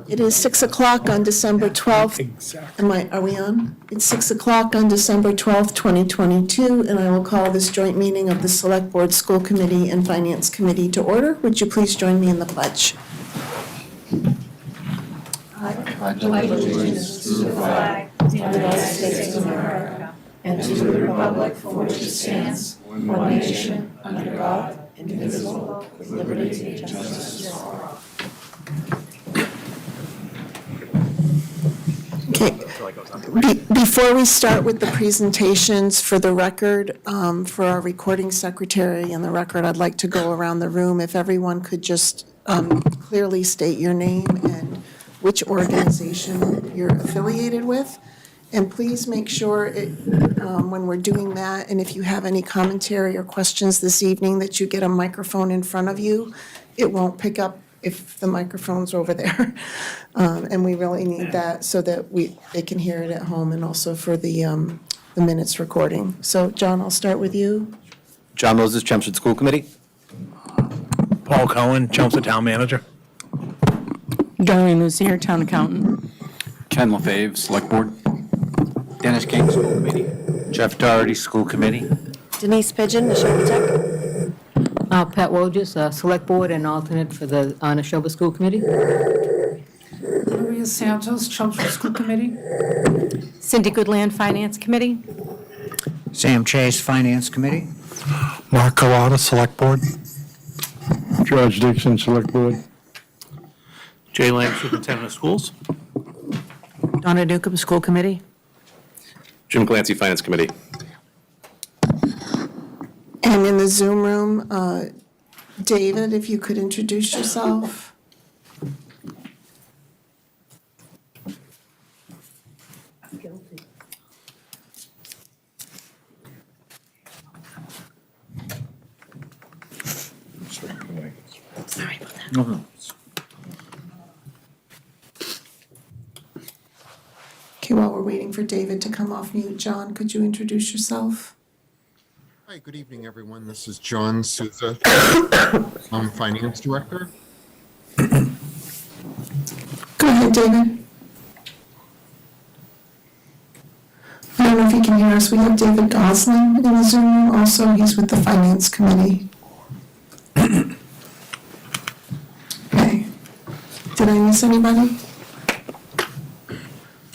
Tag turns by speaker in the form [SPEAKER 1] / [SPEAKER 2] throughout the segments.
[SPEAKER 1] It is 6 o'clock on December 12th.
[SPEAKER 2] Exactly.
[SPEAKER 1] Are we on? It's 6 o'clock on December 12th, 2022, and I will call this joint meeting of the Select Board, School Committee, and Finance Committee to order. Would you please join me in the pledge?
[SPEAKER 3] I pledge allegiance to the flag of the United States of America and to the republic for which it stands, one nation, under God, indivisible, with liberty and justice for all.
[SPEAKER 1] Okay. Before we start with the presentations, for the record, for our recording secretary and the record, I'd like to go around the room. If everyone could just clearly state your name and which organization you're affiliated with. And please make sure when we're doing that, and if you have any commentary or questions this evening, that you get a microphone in front of you. It won't pick up if the microphone's over there. And we really need that so that they can hear it at home and also for the minutes recording. So, John, I'll start with you.
[SPEAKER 4] John Moses, Chelmsford School Committee.
[SPEAKER 2] Paul Cohen, Chelmsford Town Manager.
[SPEAKER 5] Darlene Lucier, Town Accountant.
[SPEAKER 4] Ken LaFave, Select Board. Dennis King, School Committee. Jeff Doherty, School Committee.
[SPEAKER 3] Denise Pigeon, Neshoba Tech.
[SPEAKER 6] Pat Wojcik, Select Board and alternate for the Neshoba School Committee.
[SPEAKER 7] Maria Santos, Chelmsford School Committee.
[SPEAKER 3] Cindy Goodland, Finance Committee.
[SPEAKER 8] Sam Chase, Finance Committee.
[SPEAKER 2] Mark Carlotta, Select Board.
[SPEAKER 9] George Dixon, Select Board.
[SPEAKER 2] Jay Lamb, Superintendent of Schools.
[SPEAKER 5] Donna Newcomb, School Committee.
[SPEAKER 4] Jim Clancy, Finance Committee.
[SPEAKER 1] And in the Zoom room, David, if you could introduce yourself.
[SPEAKER 3] Sorry about that.
[SPEAKER 1] Okay, while we're waiting for David to come off mute, John, could you introduce yourself?
[SPEAKER 10] Hi, good evening, everyone. This is John Souza. I'm Finance Director.
[SPEAKER 1] Go ahead, David. I don't know if you can hear us. We have David Gosling in the Zoom room. Also, he's with the Finance Committee. Okay. Did I miss anybody?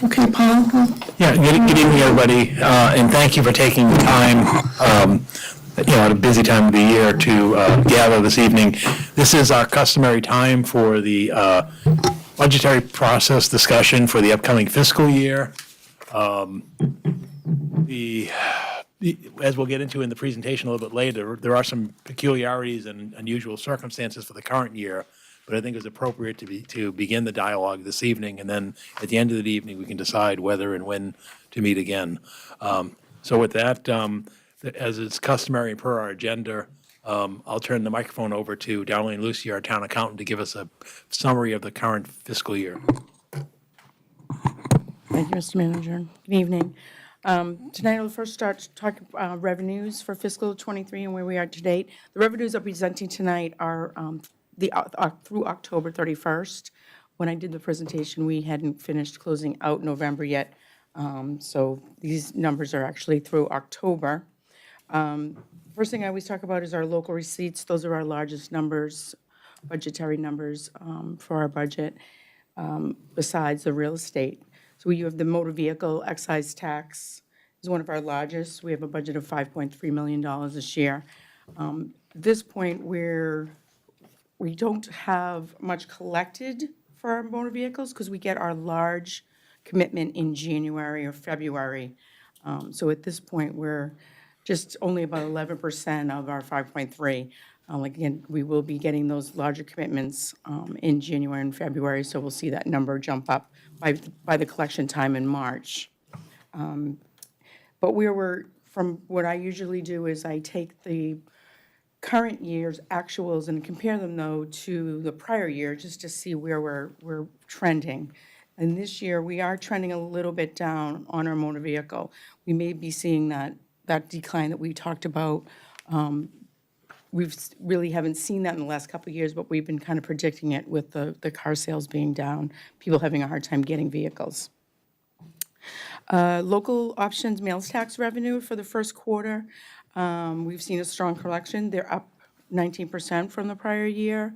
[SPEAKER 1] Okay, Paul?
[SPEAKER 2] Yeah, good evening, everybody, and thank you for taking the time, at a busy time of the year to gather this evening. This is our customary time for the budgetary process discussion for the upcoming fiscal year. As we'll get into in the presentation a little bit later, there are some peculiarities and unusual circumstances for the current year, but I think it's appropriate to begin the dialogue this evening, and then at the end of the evening, we can decide whether and when to meet again. So with that, as is customary per our agenda, I'll turn the microphone over to Darlene Lucy, our town accountant, to give us a summary of the current fiscal year.
[SPEAKER 5] Thank you, Mr. Manager. Good evening. Tonight, I'll first start talking revenues for fiscal '23 and where we are to date. The revenues I'm presenting tonight are through October 31st. When I did the presentation, we hadn't finished closing out November yet. So these numbers are actually through October. First thing I always talk about is our local receipts. Those are our largest numbers, budgetary numbers for our budget, besides the real estate. So you have the motor vehicle excise tax is one of our largest. We have a budget of $5.3 million this year. At this point, we don't have much collected for our motor vehicles because we get our large commitment in January or February. So at this point, we're just only about 11% of our 5.3. Again, we will be getting those larger commitments in January and February, so we'll see that number jump up by the collection time in March. But from what I usually do is I take the current year's actuals and compare them, though, to the prior year, just to see where we're trending. And this year, we are trending a little bit down on our motor vehicle. We may be seeing that decline that we talked about. We've really haven't seen that in the last couple of years, but we've been kind of predicting it with the car sales being down, people having a hard time getting vehicles. Local options mails tax revenue for the first quarter, we've seen a strong collection. They're up 19% from the prior year.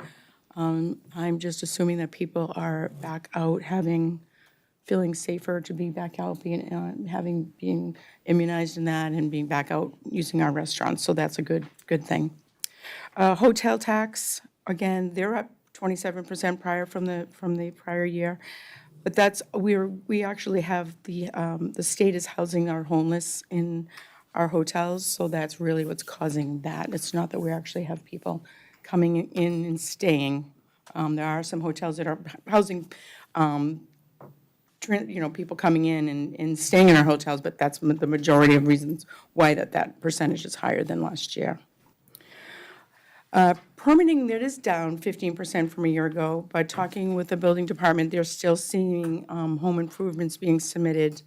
[SPEAKER 5] I'm just assuming that people are back out feeling safer to be back out, being immunized in that and being back out using our restaurants. So that's a good thing. Hotel tax, again, they're up 27% from the prior year. But we actually have the state is housing our homeless in our hotels, so that's really what's causing that. It's not that we actually have people coming in and staying. There are some hotels that are housing, people coming in and staying in our hotels, but that's the majority of reasons why that percentage is higher than last year. Permitting, that is down 15% from a year ago, but talking with the building department, they're still seeing home improvements being submitted,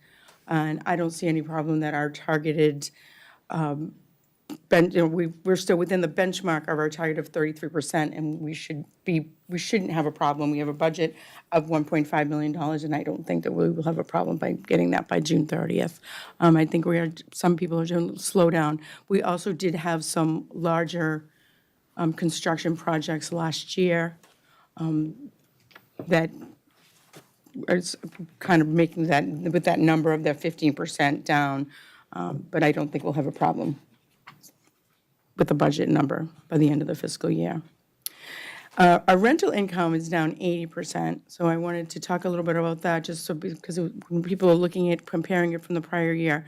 [SPEAKER 5] and I don't see any problem that our targeted, we're still within the benchmark of our target of 33%, and we shouldn't have a problem. We have a budget of $1.5 million, and I don't think that we will have a problem by getting that by June 30th. I think some people are doing a slow down. We also did have some larger construction projects last year that is kind of making that, with that number of that 15% down, but I don't think we'll have a problem with the budget number by the end of the fiscal year. Our rental income is down 80%, so I wanted to talk a little bit about that, just so because when people are looking at comparing it from the prior year,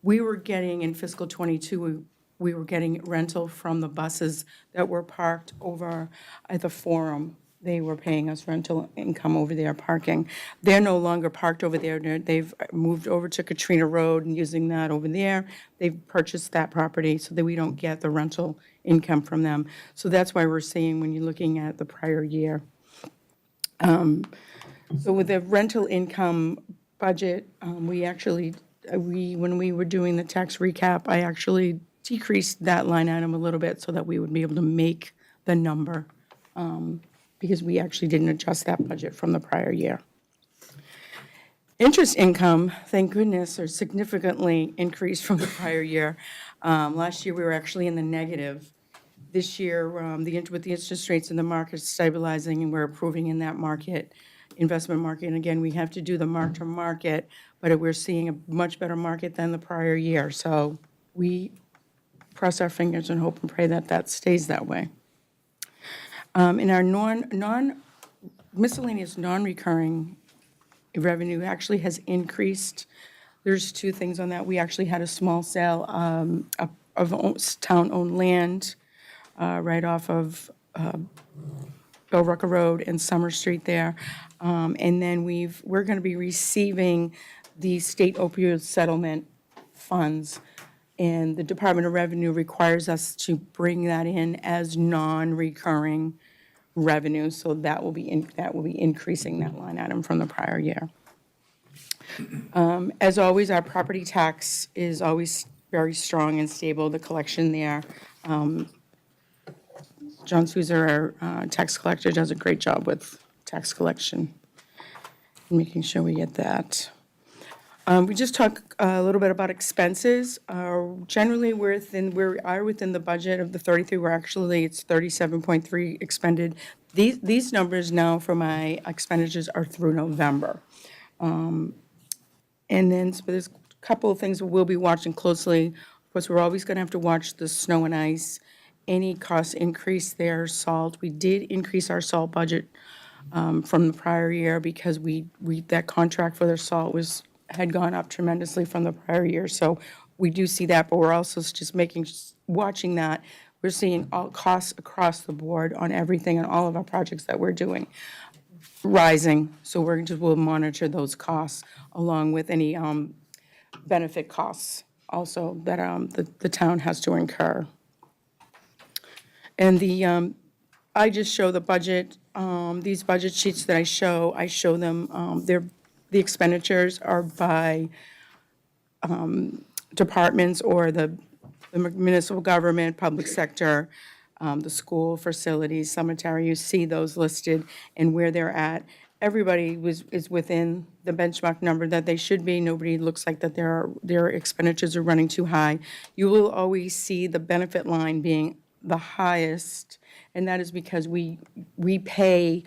[SPEAKER 5] we were getting in fiscal '22, we were getting rental from the buses that were parked over at the Forum. They were paying us rental income over there parking. They're no longer parked over there. They've moved over to Katrina Road and using that over there. They've purchased that property so that we don't get the rental income from them. So that's why we're seeing when you're looking at the prior year. So with the rental income budget, when we were doing the tax recap, I actually decreased that line item a little bit so that we would be able to make the number, because we actually didn't adjust that budget from the prior year. Interest income, thank goodness, are significantly increased from the prior year. Last year, we were actually in the negative. This year, with the interest rates in the market stabilizing, and we're improving in that investment market, and again, we have to do the mark-to-market, but we're seeing a much better market than the prior year. So we cross our fingers and hope and pray that that stays that way. In our miscellaneous non-recurring revenue actually has increased. There's two things on that. We actually had a small sale of town-owned land right off of Bell Rucker Road and Summer Street there. And then we're going to be receiving the state opioid settlement funds, and the Department of Revenue requires us to bring that in as non-recurring revenue, so that will be increasing that line item from the prior year. As always, our property tax is always very strong and stable, the collection there. John Souza, our tax collector, does a great job with tax collection, making sure we get that. We just talked a little bit about expenses. Generally, we are within the budget of the 33. It's 37.3 expended. These numbers now for my expenditures are through November. And then so there's a couple of things we'll be watching closely. Of course, we're always going to have to watch the snow and ice. Any cost increase there, salt. We did increase our salt budget from the prior year because that contract for their salt had gone up tremendously from the prior year. So we do see that, but we're also just watching that. we're seeing all costs across the board on everything and all of our projects that we're doing rising. So we'll monitor those costs along with any benefit costs also that the town has to incur. And I just show the budget, these budget sheets that I show them, the expenditures are by departments or the municipal government, public sector, the school facilities, cemetery. You see those listed and where they're at. Everybody is within the benchmark number that they should be. Nobody looks like that their expenditures are running too high. You will always see the benefit line being the highest, and that is because we pay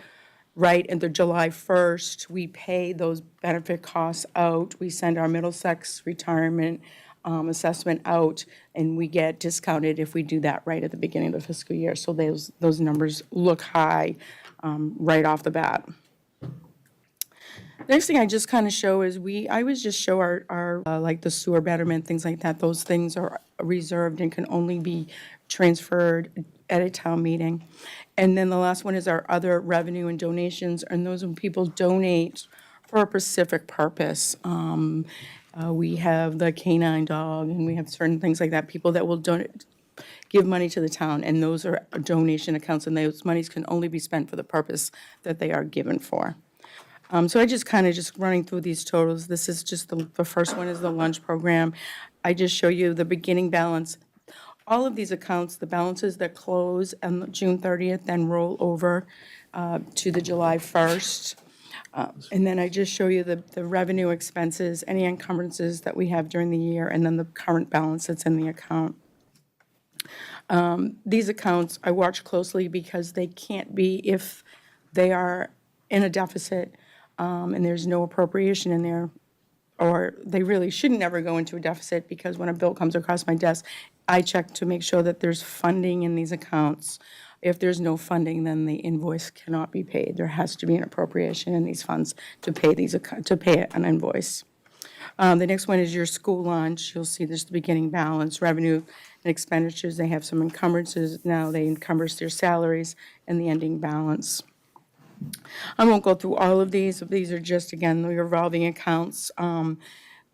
[SPEAKER 5] right at the July 1st, we pay those benefit costs out. We send our Middlesex retirement assessment out, and we get discounted if we do that right at the beginning of the fiscal year. So those numbers look high right off the bat. Next thing I just kind of show is I always just show our like the sewer betterment, things like that. Those things are reserved and can only be transferred at a town meeting. And then the last one is our other revenue and donations, and those when people donate for a specific purpose. We have the canine dog, and we have certain things like that, people that will give money to the town, and those are donation accounts, and those monies can only be spent for the purpose that they are given for. So I just kind of running through these totals. This is just the first one is the lunch program. I just show you the beginning balance. All of these accounts, the balances that close on June 30th, then roll over to the July 1st. And then I just show you the revenue expenses, any encumbrances that we have during the year, and then the current balance that's in the account. These accounts I watch closely because they can't be, if they are in a deficit and there's no appropriation in there, or they really shouldn't ever go into a deficit, because when a bill comes across my desk, I check to make sure that there's funding in these accounts. If there's no funding, then the invoice cannot be paid. There has to be an appropriation in these funds to pay an invoice. The next one is your school lunch. You'll see there's the beginning balance, revenue and expenditures. They have some encumbrances now. They encumbrance their salaries and the ending balance. I won't go through all of these. These are just, again, the revolving accounts.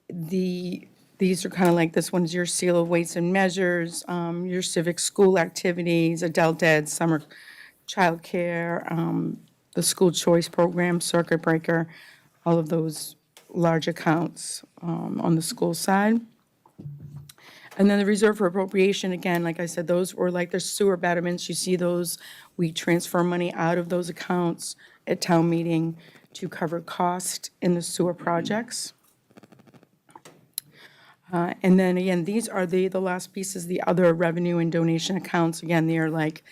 [SPEAKER 5] These are kind of like, this one's your seal of weights and measures, your civic school activities, adult ed, summer childcare, the school choice program, circuit breaker, all of those large accounts on the school side. And then the reserve for appropriation, again, like I said, those were like the sewer betterments. You see those, we transfer money out of those accounts at town meeting to cover cost in the sewer projects. And then again, these are the last pieces, the other revenue and donation accounts. Again, they are like,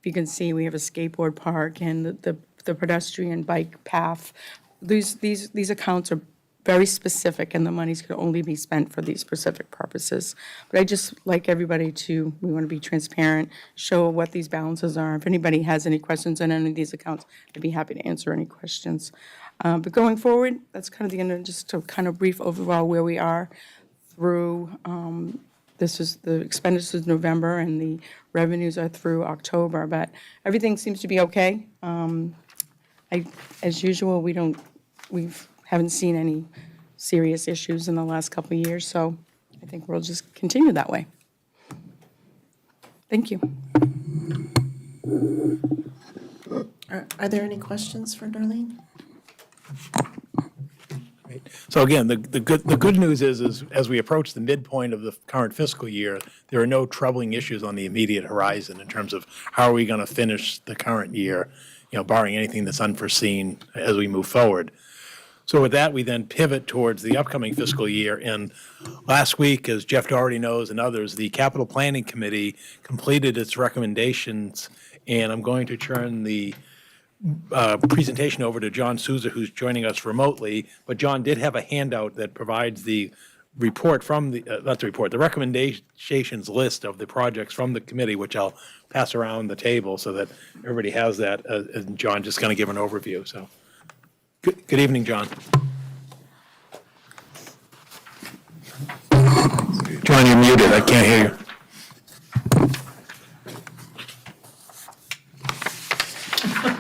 [SPEAKER 5] if you can see, we have a skateboard park and the pedestrian bike path. These accounts are very specific, and the monies can only be spent for these specific purposes. But I just like everybody we want to be transparent, show what these balances are. If anybody has any questions on any of these accounts, I'd be happy to answer any questions. But going forward, that's kind of the end of just a kind of brief overall where we are through, this is the expenditures November, and the revenues are through October, but everything seems to be okay. As usual, we haven't seen any serious issues in the last couple of years, so I think we'll just continue that way. Thank you.
[SPEAKER 1] Are there any questions for Darlene?
[SPEAKER 2] So again, the good news is as we approach the midpoint of the current fiscal year, there are no troubling issues on the immediate horizon in terms of how are we going to finish the current year, barring anything that's unforeseen as we move forward. So with that, we then pivot towards the upcoming fiscal year. And last week, as Jeff Doherty knows and others, the Capital Planning Committee completed its recommendations, and I'm going to turn the presentation over to John Souza, who's joining us remotely. But John did have a handout that provides the report from the recommendations list of the projects from the committee, which I'll pass around the table so that everybody has that. And John just going to give an overview. So good evening, John. John, you're muted. I can't hear you.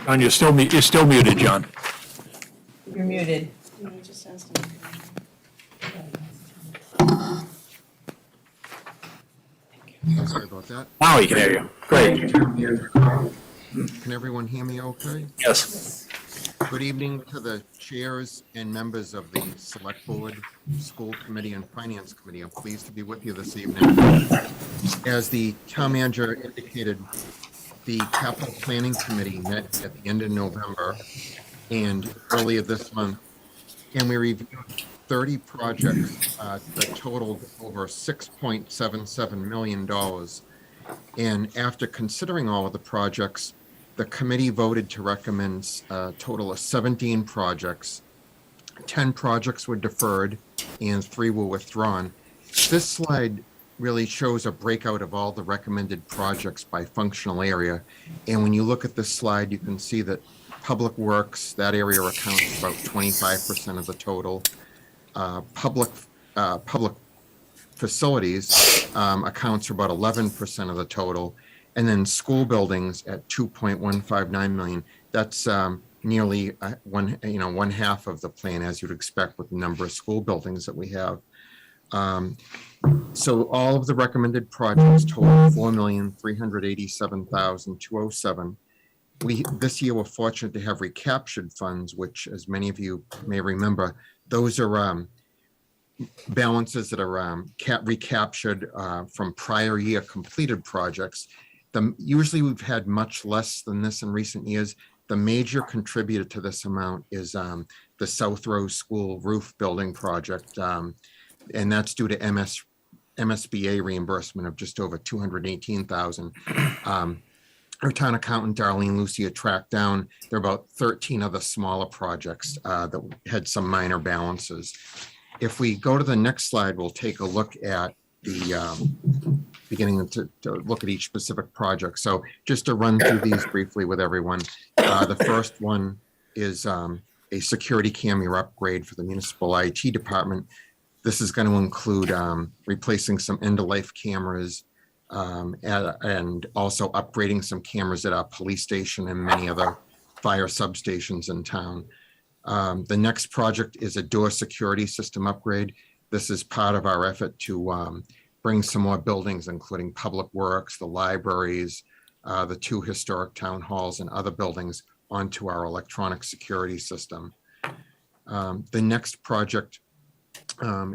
[SPEAKER 2] John, you're still muted, John.
[SPEAKER 5] You're muted.
[SPEAKER 10] Sorry about that.
[SPEAKER 2] Now we can hear you. Great.
[SPEAKER 10] Can everyone hear me okay?
[SPEAKER 2] Yes.
[SPEAKER 10] Good evening to the chairs and members of the Select Board, School Committee, and Finance Committee. I'm pleased to be with you this evening. As the town manager indicated, the Capital Planning Committee met at the end of November and earlier this month, and we reviewed 30 projects that totaled over $6.77 million. And after considering all of the projects, the committee voted to recommend a total of 17 projects. 10 projects were deferred and 3 were withdrawn. This slide really shows a breakout of all the recommended projects by functional area. And when you look at this slide, you can see that Public Works, that area accounts for about 25% of the total. Public Facilities accounts for about 11% of the total. And then school buildings at 2.159 million. That's nearly one half of the plan, as you'd expect with the number of school buildings that we have. So all of the recommended projects total $4,387,207. This year we're fortunate to have recaptured funds, which, as many of you may remember, those are balances that are recaptured from prior year completed projects. Usually we've had much less than this in recent years. The major contributor to this amount is the South Rose School roof building project, and that's due to MSBA reimbursement of just over $218,000. Our town accountant, Darlene Lucia, tracked down, there are about 13 other smaller projects that had some minor balances. If we go to the next slide, we'll take a look at the beginning to look at each specific project. So just to run through these briefly with everyone, the first one is a security camera upgrade for the municipal IT department. This is going to include replacing some end-of-life cameras and also upgrading some cameras at our police station and many other fire substations in town. The next project is a door security system upgrade. This is part of our effort to bring some more buildings, including Public Works, the libraries, the 2 historic town halls and other buildings onto our electronic security system. The next project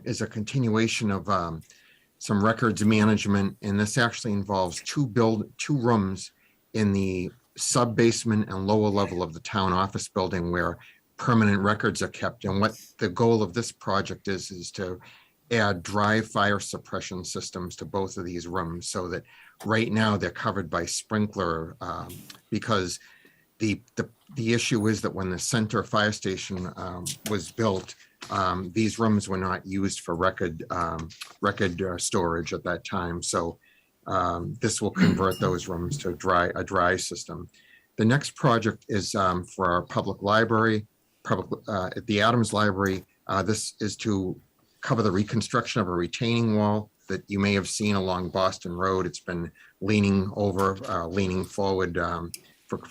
[SPEAKER 10] is a continuation of some records management, and this actually involves 2 rooms in the sub-basement and lower level of the town office building where permanent records are kept. And what the goal of this project is to add dry fire suppression systems to both of these rooms, so that right now they're covered by sprinkler because the issue is that when the center fire station was built, these rooms were not used for record storage at that time. So this will convert those rooms to a dry system. The next project is for our public library, at the Adams Library. This is to cover the reconstruction of a retaining wall that you may have seen along Boston Road. It's been leaning forward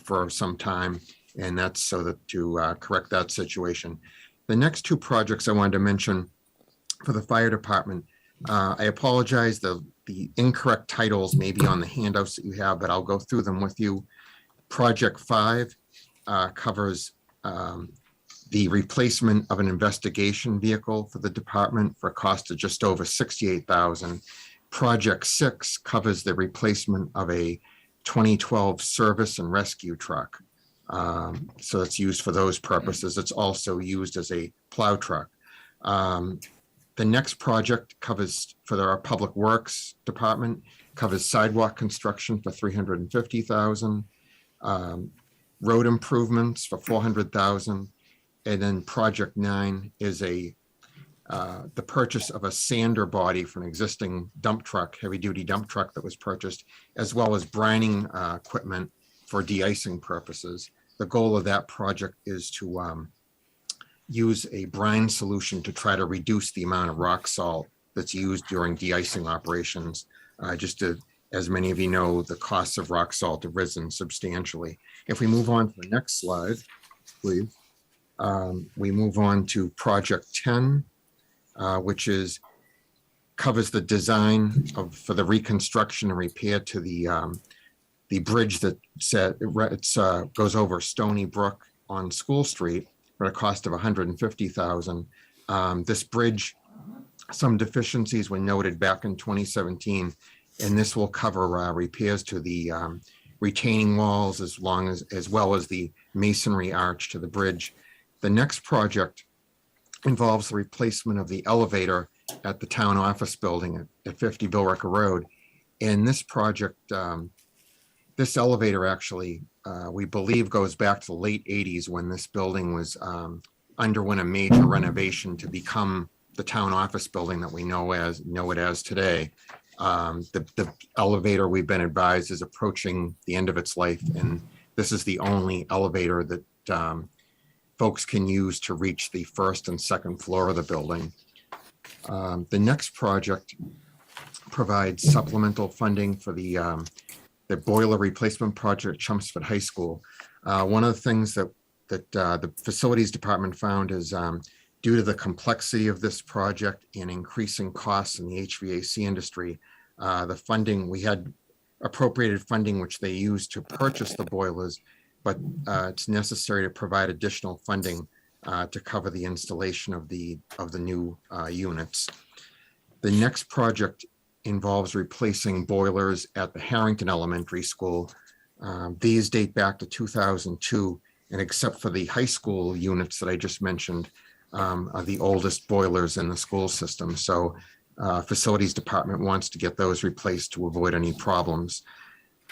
[SPEAKER 10] for some time, and that's so that to correct that situation. The next 2 projects I wanted to mention for the fire department, I apologize, the incorrect titles may be on the handouts that you have, but I'll go through them with you. Project 5 covers the replacement of an investigation vehicle for the department for a cost of just over $68,000. Project 6 covers the replacement of a 2012 service and rescue truck. So it's used for those purposes. It's also used as a plow truck. The next project covers, for our Public Works department, covers sidewalk construction for $350,000, road improvements for $400,000, and then Project 9 is the purchase of a sander body for an existing dump truck, heavy-duty dump truck that was purchased, as well as brining equipment for de-icing purposes. The goal of that project is to use a brine solution to try to reduce the amount of rock salt that's used during de-icing operations, just to as many of you know, the costs of rock salt have risen substantially. If we move on to the next slide, please. We move on to Project 10, which covers the design for the reconstruction and repair to the bridge that goes over Stony Brook on School Street for a cost of $150,000. This bridge, some deficiencies were noted back in 2017, and this will cover repairs to the retaining walls as well as the masonry arch to the bridge. The next project involves the replacement of the elevator at the town office building at 50 Billerica Road. And this project, this elevator actually, we believe goes back to the late 80s when this building was underwent a major renovation to become the town office building that we know it as today. The elevator, we've been advised, is approaching the end of its life, and this is the only elevator that folks can use to reach the first and second floor of the building. The next project provides supplemental funding for the boiler replacement project at Chelmsford High School. One of the things that the facilities department found is due to the complexity of this project and increasing costs in the HVAC industry, the funding, we had appropriated funding which they used to purchase the boilers, but it's necessary to provide additional funding to cover the installation of the new units. The next project involves replacing boilers at the Harrington Elementary School. These date back to 2002, and except for the high school units that I just mentioned, are the oldest boilers in the school system. So facilities department wants to get those replaced to avoid any problems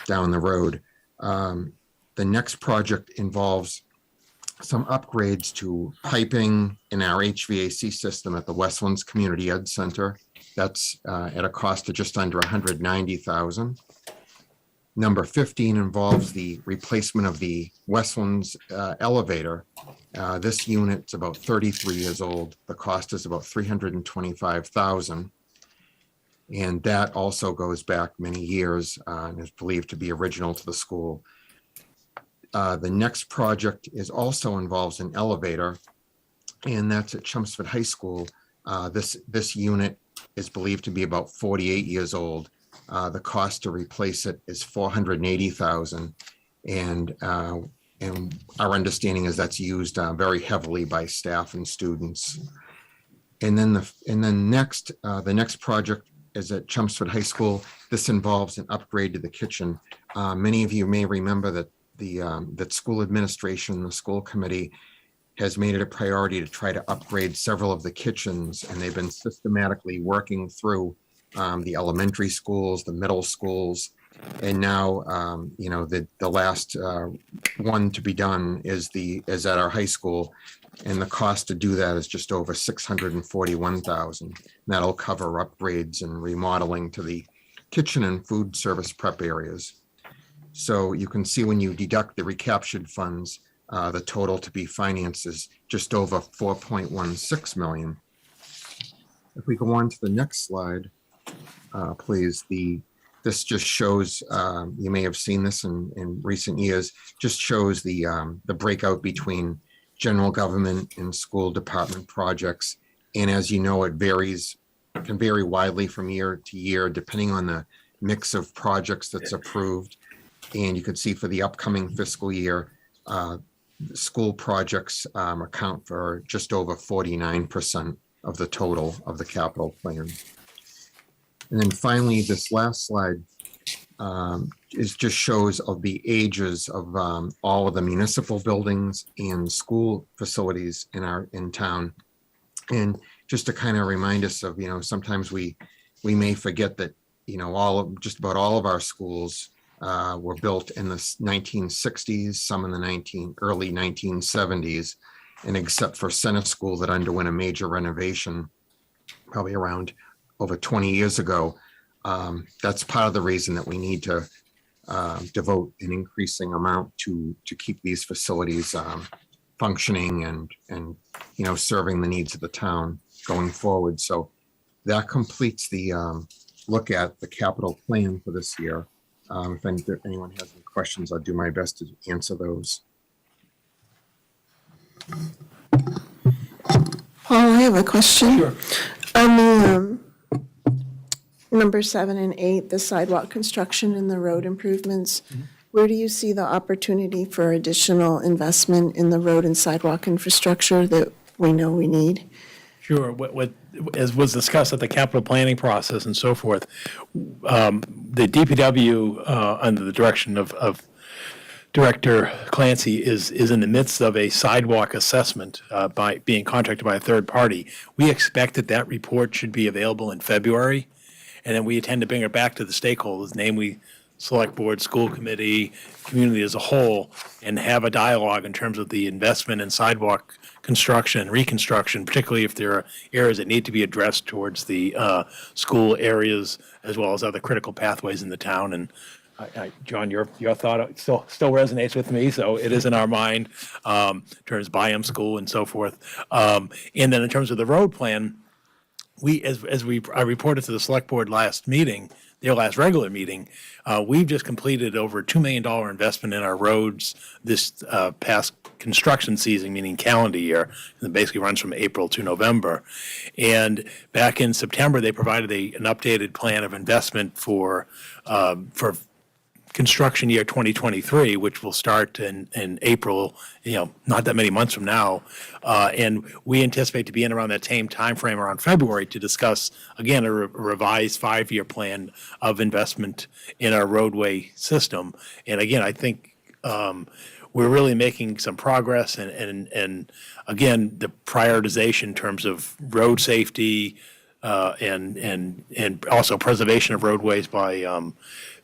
[SPEAKER 10] down the road. The next project involves some upgrades to piping in our HVAC system at the Westlands Community Ed Center. That's at a cost of just under $190,000. Number 15 involves the replacement of the Westlands elevator. This unit's about 33 years old. The cost is about $325,000. And that also goes back many years and is believed to be original to the school. The next project also involves an elevator, and that's at Chelmsford High School. This unit is believed to be about 48 years old. The cost to replace it is $480,000, and our understanding is that's used very heavily by staff and students. And then the next project is at Chelmsford High School. This involves an upgrade to the kitchen. Many of you may remember that that school administration, the school committee, has made it a priority to try to upgrade several of the kitchens, and they've been systematically working through the elementary schools, the middle schools, and now the last one to be done is at our high school, and the cost to do that is just over $641,000. That'll cover upgrades and remodeling to the kitchen and food service prep areas. So you can see when you deduct the recaptured funds, the total to be financed is just over $4.16 million. If we go on to the next slide, please, this just shows, you may have seen this in recent years, just shows the breakout between general government and school department projects. And as you know, it can vary widely from year to year, depending on the mix of projects that's approved. And you can see for the upcoming fiscal year, school projects account for just over 49% of the total of the capital plan. And then finally, this last slide just shows of the ages of all of the municipal buildings and school facilities in town. And just to kind of remind us of, sometimes we may forget that, just about all of our schools were built in the 1960s, some in the early 1970s, and except for Center School that underwent a major renovation, probably around over 20 years ago. That's part of the reason that we need to devote an increasing amount to keep these facilities functioning and serving the needs of the town going forward. So that completes the look at the capital plan for this year. If anyone has any questions, I'll do my best to answer those.
[SPEAKER 1] Paul, I have a question.
[SPEAKER 2] Sure.
[SPEAKER 1] On the number 7 and 8, the sidewalk construction and the road improvements, where do you see the opportunity for additional investment in the road and sidewalk infrastructure that we know we need?
[SPEAKER 2] Sure. As was discussed at the capital planning process and so forth, the DPW, under the direction of Director Clancy, is in the midst of a sidewalk assessment by being contracted by a third party. We expect that report should be available in February, and then we intend to bring it back to the stakeholders, namely Select Board, School Committee, community as a whole, and have a dialogue in terms of the investment in sidewalk construction and reconstruction, particularly if there are areas that need to be addressed towards the school areas as well as other critical pathways in the town. And John, your thought still resonates with me, so it is in our mind in terms of Byam School and so forth. And then in terms of the road plan, I reported to the Select Board last meeting, their last regular meeting, we've just completed over $2 million investment in our roads this past construction season, meaning calendar year. It basically runs from April to November. And back in September, they provided an updated plan of investment for construction year 2023, which will start in April, not that many months from now. And we anticipate to be in around that same timeframe around February to discuss, again, a revised 5-year plan of investment in our roadway system. And again, I think we're really making some progress and again, the prioritization in terms of road safety, and also preservation of roadways by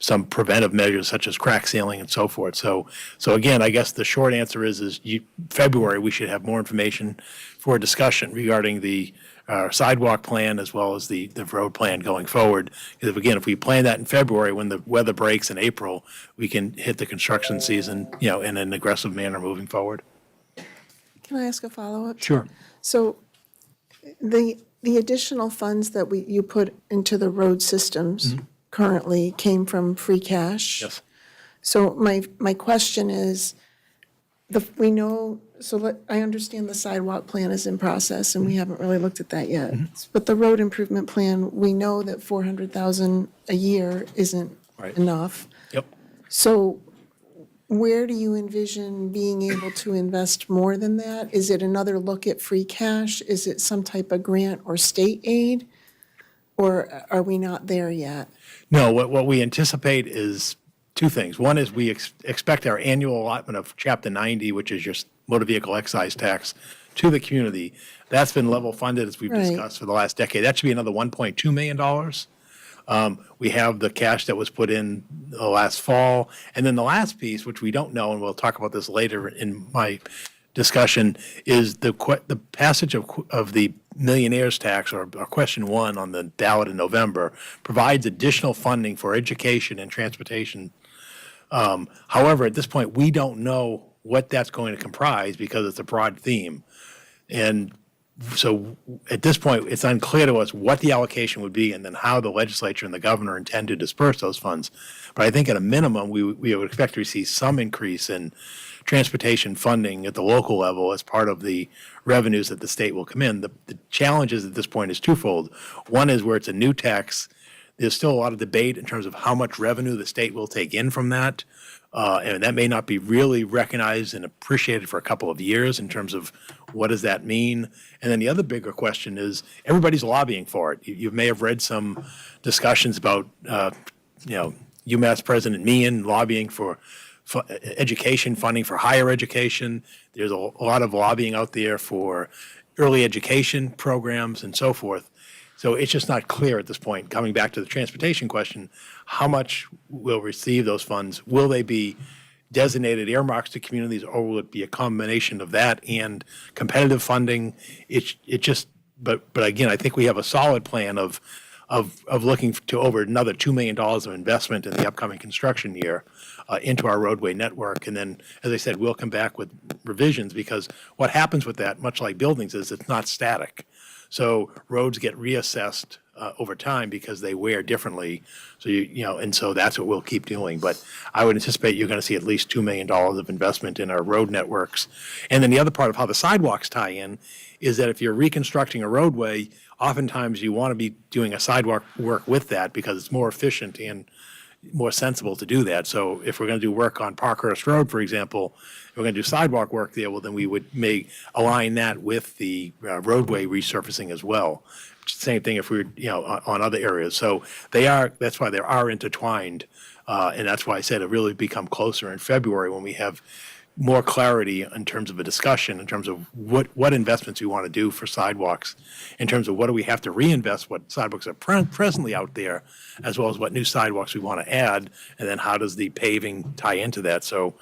[SPEAKER 2] some preventive measures such as crack sealing and so forth. So again, I guess the short answer is February, we should have more information for a discussion regarding the sidewalk plan as well as the road plan going forward. Because if we plan that in February, when the weather breaks in April, we can hit the construction season, in an aggressive manner moving forward.
[SPEAKER 1] Can I ask a follow-up?
[SPEAKER 2] Sure.
[SPEAKER 1] So the additional funds that you put into the road systems currently came from free cash?
[SPEAKER 2] Yes.
[SPEAKER 1] So my question is, I understand the sidewalk plan is in process, and we haven't really looked at that yet. But the road improvement plan, we know that $400,000 a year isn't
[SPEAKER 2] Right.
[SPEAKER 1] enough.
[SPEAKER 2] Yep.
[SPEAKER 1] So where do you envision being able to invest more than that? Is it another look at free cash? Is it some type of grant or state aid? Or are we not there yet?
[SPEAKER 2] No, what we anticipate is two things. One is we expect our annual allotment of Chapter 90, which is your motor vehicle excise tax, to the community. That's been level funded, as we've
[SPEAKER 1] Right.
[SPEAKER 2] discussed, for the last decade. That should be another $1.2 million. We have the cash that was put in the last fall. And then the last piece, which we don't know, and we'll talk about this later in my discussion, is the passage of the millionaire's tax, or question 1 on the ballot in November, provides additional funding for education and transportation. However, at this point, we don't know what that's going to comprise because it's a broad theme. And so at this point, it's unclear to us what the allocation would be and then how the legislature and the governor intend to disperse those funds. But I think at a minimum, we would expect to receive some increase in transportation funding at the local level as part of the revenues that the state will come in. The challenges at this point is twofold. One is where it's a new tax, there's still a lot of debate in terms of how much revenue the state will take in from that. And that may not be really recognized and appreciated for a couple of years in terms of what does that mean. And then the other bigger question is everybody's lobbying for it. You may have read some discussions about, UMass President Meehan lobbying for education funding for higher education. There's a lot of lobbying out there for early education programs and so forth. So it's just not clear at this point, coming back to the transportation question, how much will receive those funds? Will they be designated earmarks to communities, or will it be a combination of that and competitive funding? But again, I think we have a solid plan of looking to over another $2 million of investment in the upcoming construction year into our roadway network. And then, as I said, we'll come back with revisions, because what happens with that, much like buildings, is it's not static. So roads get reassessed over time because they wear differently. So and so that's what we'll keep doing. But I would anticipate you're going to see at least $2 million of investment in our road networks. And then the other part of how the sidewalks tie in is that if you're reconstructing a roadway, oftentimes you want to be doing a sidewalk work with that because it's more efficient and more sensible to do that. So if we're going to do work on Parkhurst Road, for example, if we're going to do sidewalk work there, well, then we would align that with the roadway resurfacing as well. Same thing if we're, on other areas. So that's why they are intertwined. And that's why I said it really become closer in February when we have more clarity in terms of a discussion, in terms of what investments we want to do for sidewalks, in terms of what do we have to reinvest, what sidewalks are presently out there, as well as what new sidewalks we want to add, and then how does the paving tie into that. So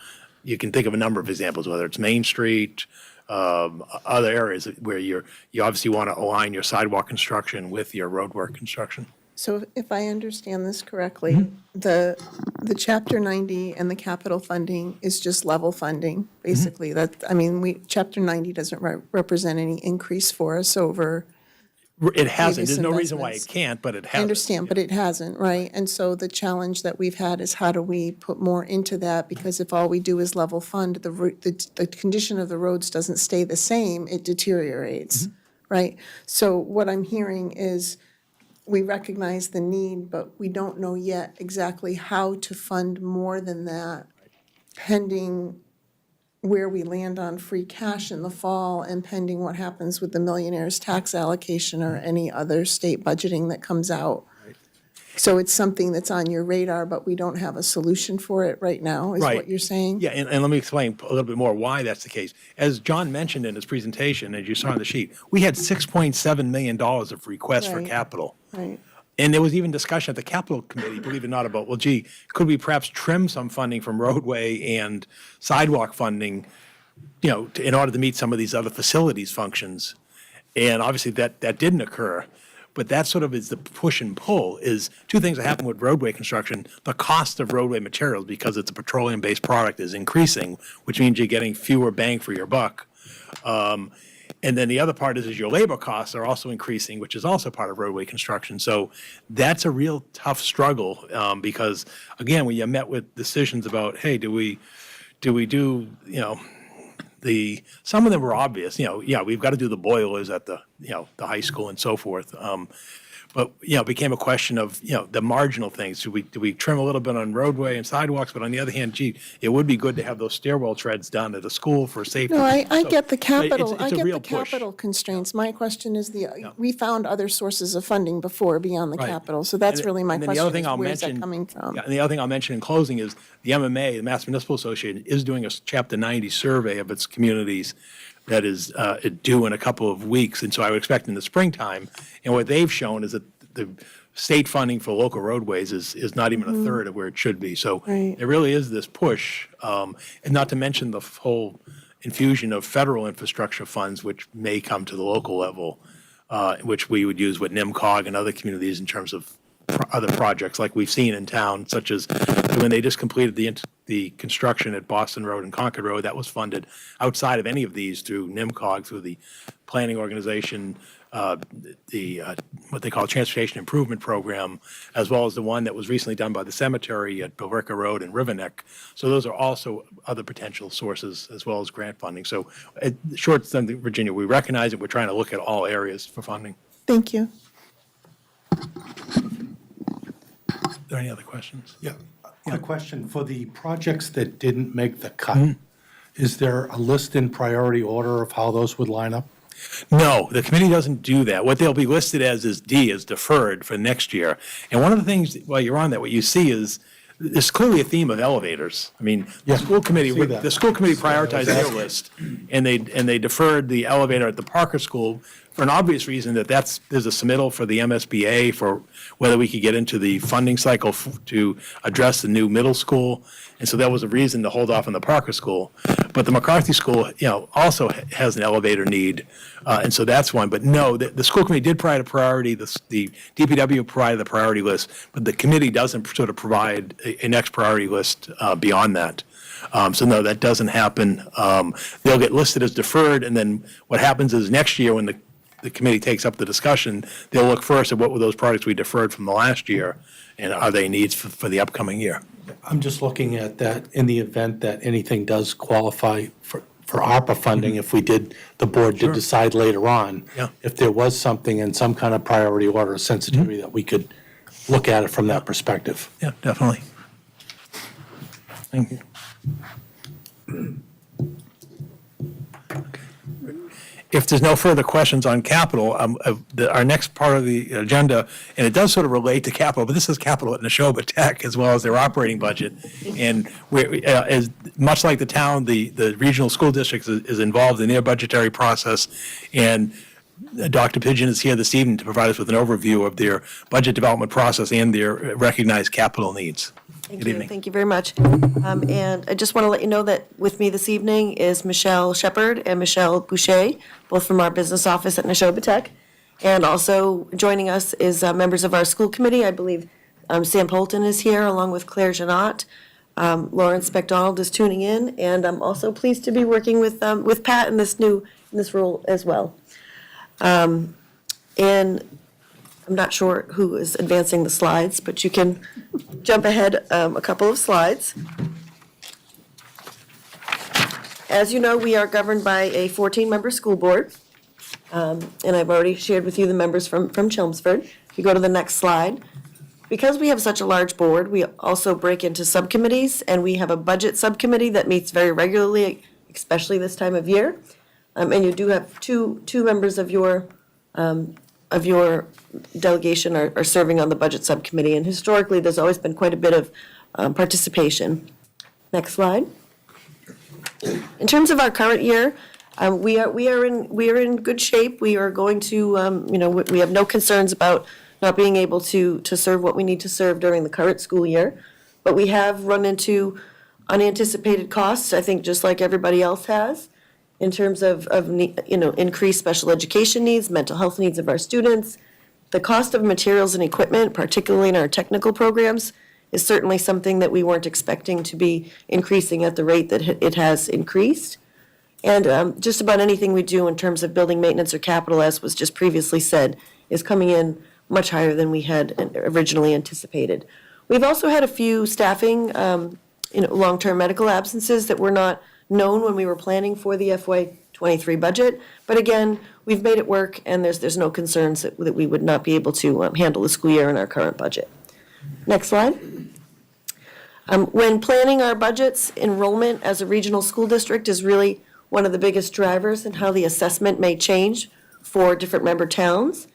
[SPEAKER 2] you can think of a number of examples, whether it's Main Street, other areas where you obviously want to align your sidewalk construction with your roadwork construction.
[SPEAKER 1] So if I understand this correctly, the Chapter 90 and the capital funding is just level funding, basically. Chapter 90 doesn't represent any increase for us over.
[SPEAKER 2] It hasn't.
[SPEAKER 1] Previous
[SPEAKER 2] There's no reason why it
[SPEAKER 1] investments.
[SPEAKER 2] can't, but it hasn't.
[SPEAKER 1] I understand, but it hasn't, right? And so the challenge that we've had is how do we put more into that? Because if all we do is level fund, the condition of the roads doesn't stay the same, it deteriorates, right? So what I'm hearing is we recognize the need, but we don't know yet exactly how to fund more than that, pending where we land on free cash in the fall and pending what happens with the millionaire's tax allocation or any other state budgeting that comes out. So it's something that's on your radar, but we don't have a solution for it right now, is
[SPEAKER 2] Right.
[SPEAKER 1] what you're saying?
[SPEAKER 2] Yeah, and let me explain a little bit more why that's the case. As John mentioned in his presentation, as you saw on the sheet, we had $6.7 million of requests for
[SPEAKER 1] Right.
[SPEAKER 2] capital.
[SPEAKER 1] Right.
[SPEAKER 2] And there was even discussion at the capital committee, believe it or not, about, well, gee, could we perhaps trim some funding from roadway and sidewalk funding, in order to meet some of these other facilities functions? And obviously that didn't occur. But that sort of is the push and pull, is two things that happen with roadway construction. The cost of roadway materials, because it's a petroleum-based product, is increasing, which means you're getting fewer bang for your buck. And then the other part is your labor costs are also increasing, which is also part of roadway construction. So that's a real tough struggle because, again, when you're met with decisions about, hey, do we do, some of them were obvious, we've got to do the boilers at the high school and so forth. But, it became a question of, the marginal things. Do we trim a little bit on roadway and sidewalks? But on the other hand, gee, it would be good to have those stairwell treads done at a school for safety.
[SPEAKER 1] No, I
[SPEAKER 2] So,
[SPEAKER 1] get the
[SPEAKER 2] but
[SPEAKER 1] capital,
[SPEAKER 2] it's
[SPEAKER 1] I
[SPEAKER 2] a
[SPEAKER 1] get the
[SPEAKER 2] real push.
[SPEAKER 1] capital constraints. My question is we found other sources of funding before beyond the
[SPEAKER 2] Right.
[SPEAKER 1] capital. So that's
[SPEAKER 2] And-
[SPEAKER 1] really my
[SPEAKER 2] and then the other
[SPEAKER 1] question,
[SPEAKER 2] thing
[SPEAKER 1] is
[SPEAKER 2] I'll
[SPEAKER 1] where's that
[SPEAKER 2] mention-
[SPEAKER 1] coming from?
[SPEAKER 2] Yeah, and the other thing I'll mention in closing is the MMA, the Mass Municipal Association, is doing a Chapter 90 survey of its communities that is due in a couple of weeks. And so I would expect in the springtime. And what they've shown is that the state funding for local roadways is not even a third of where it should be. So
[SPEAKER 1] Right.
[SPEAKER 2] there really is this push, and not to mention the whole infusion of federal infrastructure funds, which may come to the local level, which we would use with NIMCOG and other communities in terms of other projects like we've seen in town, such as when they just completed the construction at Boston Road and Concord Road, that was funded outside of any of these through NIMCOG, through the planning organization, what they call Transportation Improvement Program, as well as the one that was recently done by the cemetery at Billerica Road and Riverneck. So those are also other potential sources as well as grant funding. So short something, Virginia, we recognize it. We're trying to look at all areas for funding.
[SPEAKER 1] Thank you.
[SPEAKER 2] Are there any other questions?
[SPEAKER 11] Yeah, a question. For the projects that didn't make the cut, is there a list in priority order of how those would line up?
[SPEAKER 2] No, the committee doesn't do that. What they'll be listed as is D, is deferred for next year. And one of the things, while you're on that, what you see is, there's clearly a theme of elevators. I mean,
[SPEAKER 11] Yeah,
[SPEAKER 2] the school committee
[SPEAKER 11] see that.
[SPEAKER 2] prioritized their list, and they deferred the elevator at the Parker School for an obvious reason that there's a submittal for the MSBA for whether we could get into the funding cycle to address the new middle school. And so that was a reason to hold off on the Parker School. But the McCarthy School, also has an elevator need. And so that's one. But no, the school committee did provide a priority. The DPW provided the priority list, but the committee doesn't sort of provide a next priority list beyond that. So no, that doesn't happen. They'll get listed as deferred, and then what happens is next year when the the committee takes up the discussion, they'll look first at what were those projects we deferred from the last year, and are they needs for the upcoming year?
[SPEAKER 11] I'm just looking at that in the event that anything does qualify for ARPA funding, if the board did decide later on.
[SPEAKER 2] Yeah.
[SPEAKER 11] If there was something in some kind of priority order or sensitivity that we could look at it from that perspective.
[SPEAKER 2] Yeah, definitely. Thank you. If there's no further questions on capital, our next part of the agenda, and it does sort of relate to capital, but this is capital at Neshoba Tech as well as their operating budget. And as much like the town, the regional school district is involved in their budgetary process. And Dr. Pigeon is here this evening to provide us with an overview of their budget development process and their recognized capital needs.
[SPEAKER 3] Thank
[SPEAKER 2] Good
[SPEAKER 3] you.
[SPEAKER 2] evening.
[SPEAKER 3] Thank you very much. And I just want to let you know that with me this evening is Michelle Shepard and Michelle Boucher, both from our business office at Neshoba Tech. And also joining us is members of our school committee. I believe Sam Polton is here, along with Claire Janot. Lawrence McDonald is tuning in, and I'm also pleased to be working with Pat in this role as well. And I'm not sure who is advancing the slides, but you can jump ahead a couple of slides. As you know, we are governed by a 14-member school board, and I've already shared with you the members from Chelmsford. If you go to the next slide, because we have such a large board, we also break into subcommittees, and we have a budget subcommittee that meets very regularly, especially this time of year. And you do have two members of your delegation are serving on the budget subcommittee, and historically, there's always been quite a bit of participation. Next slide. In terms of our current year, we are in good shape. We are going to, we have no concerns about not being able to serve what we need to serve during the current school year, but we have run into unanticipated costs, I think, just like everybody else has, in terms of increased special education needs, mental health needs of our students. The cost of materials and equipment, particularly in our technical programs, is certainly something that we weren't expecting to be increasing at the rate that it has increased. And just about anything we do in terms of building maintenance or capital, as was just previously said, is coming in much higher than we had originally anticipated. We've also had a few staffing, long-term medical absences that were not known when we were planning for the FY23 budget. But again, we've made it work, and there's no concerns that we would not be able to handle the school year in our current budget. Next slide. When planning our budgets, enrollment as a regional school district is really one of the biggest drivers in how the assessment may change for different member towns.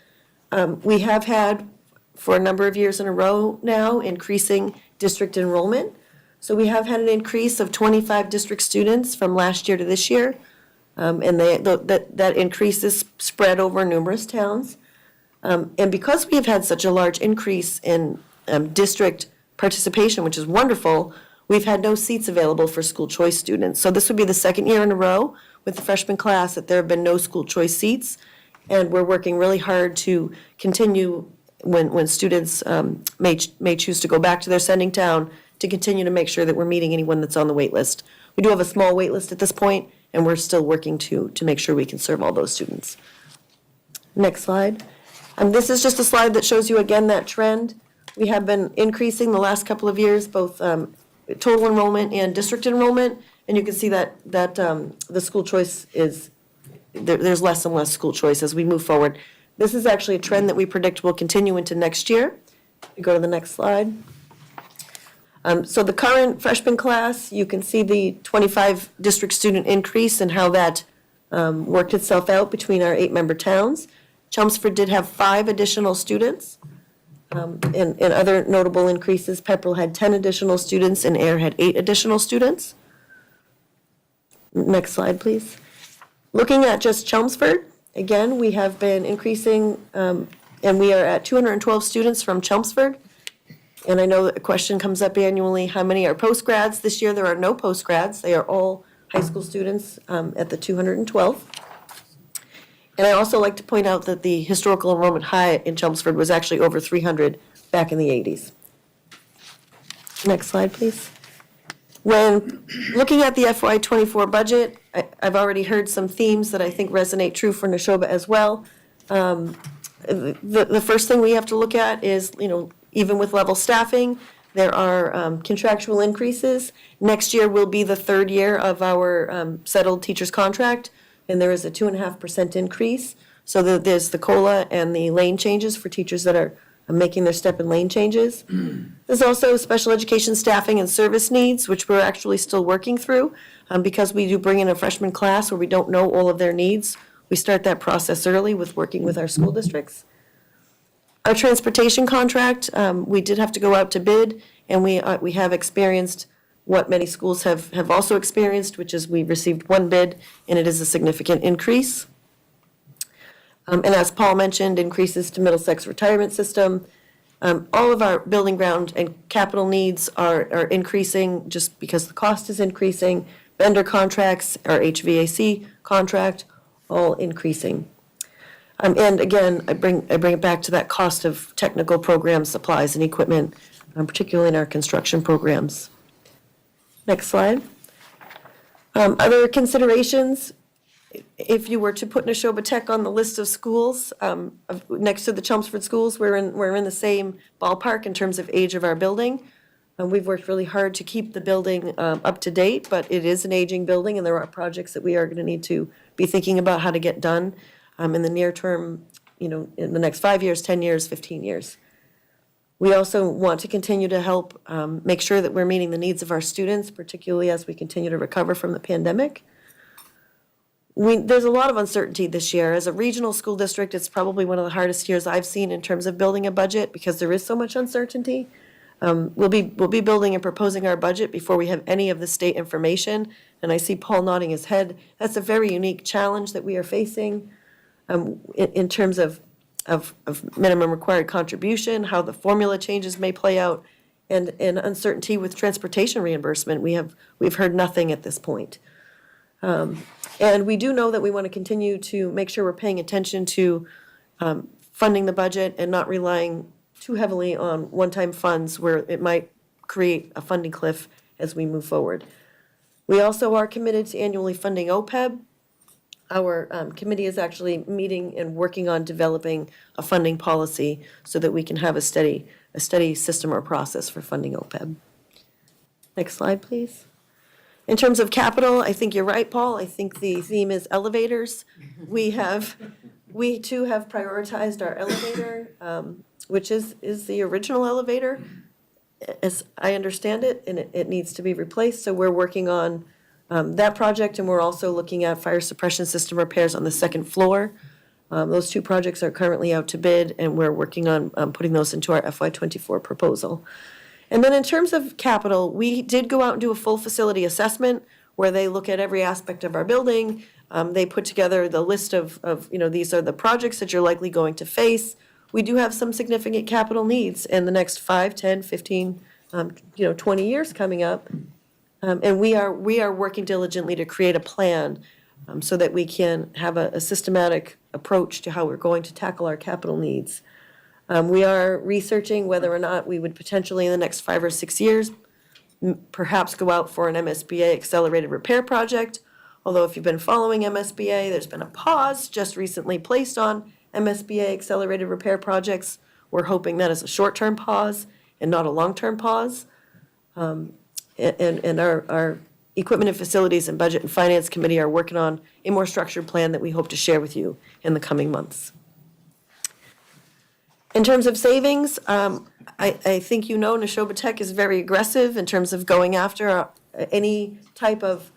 [SPEAKER 3] We have had, for a number of years in a row now, increasing district enrollment. So we have had an increase of 25 district students from last year to this year. And that increase is spread over numerous towns. And because we have had such a large increase in district participation, which is wonderful, we've had no seats available for school choice students. So this would be the second year in a row with the freshman class that there have been no school choice seats. And we're working really hard to continue when students may choose to go back to their sending town to continue to make sure that we're meeting anyone that's on the wait list. We do have a small wait list at this point, and we're still working to make sure we can serve all those students. Next slide. This is just a slide that shows you again that trend. We have been increasing the last couple of years, both total enrollment and district enrollment, and you can see that the school choice is, there's less and less school choice as we move forward. This is actually a trend that we predict will continue into next year. Go to the next slide. So the current freshman class, you can see the 25 district student increase and how that worked itself out between our 8-member towns. Chelmsford did have 5 additional students. And other notable increases, Pepperell had 10 additional students and Air had 8 additional students. Next slide, please. Looking at just Chelmsford, again, we have been increasing, and we are at 212 students from Chelmsford. And I know that a question comes up annually, how many are postgrads? This year, there are no postgrads. They are all high school students at the 212. And I also like to point out that the historical enrollment high in Chelmsford was actually over 300 back in the 80s. Next slide, please. When looking at the FY24 budget, I've already heard some themes that I think resonate true for Neshoba as well. The first thing we have to look at is, even with level staffing, there are contractual increases. Next year will be the third year of our settled teacher's contract, and there is a 2.5% increase. So there's the COLA and the lane changes for teachers that are making their step and lane changes. There's also special education staffing and service needs, which we're actually still working through, because we do bring in a freshman class where we don't know all of their needs. We start that process early with working with our school districts. Our transportation contract, we did have to go out to bid, and we have experienced what many schools have also experienced, which is we received one bid, and it is a significant increase. And as Paul mentioned, increases to Middlesex retirement system. All of our building, ground, and capital needs are increasing just because the cost is increasing. Vendor contracts, our HVAC contract, all increasing. And again, I bring it back to that cost of technical programs, supplies, and equipment, particularly in our construction programs. Next slide. Other considerations, if you were to put Neshoba Tech on the list of schools, next to the Chelmsford schools, we're in the same ballpark in terms of age of our building. We've worked really hard to keep the building up to date, but it is an aging building, and there are projects that we are going to need to be thinking about how to get done in the near term, in the next 5 years, 10 years, 15 years. We also want to continue to help make sure that we're meeting the needs of our students, particularly as we continue to recover from the pandemic. There's a lot of uncertainty this year. As a regional school district, it's probably one of the hardest years I've seen in terms of building a budget because there is so much uncertainty. We'll be building and proposing our budget before we have any of the state information, and I see Paul nodding his head. That's a very unique challenge that we are facing in terms of minimum required contribution, how the formula changes may play out, and uncertainty with transportation reimbursement. We've heard nothing at this point. And we do know that we want to continue to make sure we're paying attention to funding the budget and not relying too heavily on one-time funds where it might create a funding cliff as we move forward. We also are committed to annually funding OPEB. Our committee is actually meeting and working on developing a funding policy so that we can have a steady system or process for funding OPEB. Next slide, please. In terms of capital, I think you're right, Paul. I think the theme is elevators. We too have prioritized our elevator, which is the original elevator, as I understand it, and it needs to be replaced. So we're working on that project, and we're also looking at fire suppression system repairs on the second floor. Those two projects are currently out to bid, and we're working on putting those into our FY24 proposal. And then in terms of capital, we did go out and do a full facility assessment where they look at every aspect of our building. They put together the list of these are the projects that you're likely going to face. We do have some significant capital needs in the next 5, 10, 15, 20 years coming up. And we are working diligently to create a plan so that we can have a systematic approach to how we're going to tackle our capital needs. We are researching whether or not we would potentially in the next 5 or 6 years perhaps go out for an MSBA accelerated repair project. Although if you've been following MSBA, there's been a pause just recently placed on MSBA accelerated repair projects. We're hoping that is a short-term pause and not a long-term pause. And our Equipment and Facilities and Budget and Finance Committee are working on a more structured plan that we hope to share with you in the coming months. In terms of savings, I think Neshoba Tech is very aggressive in terms of going after any type of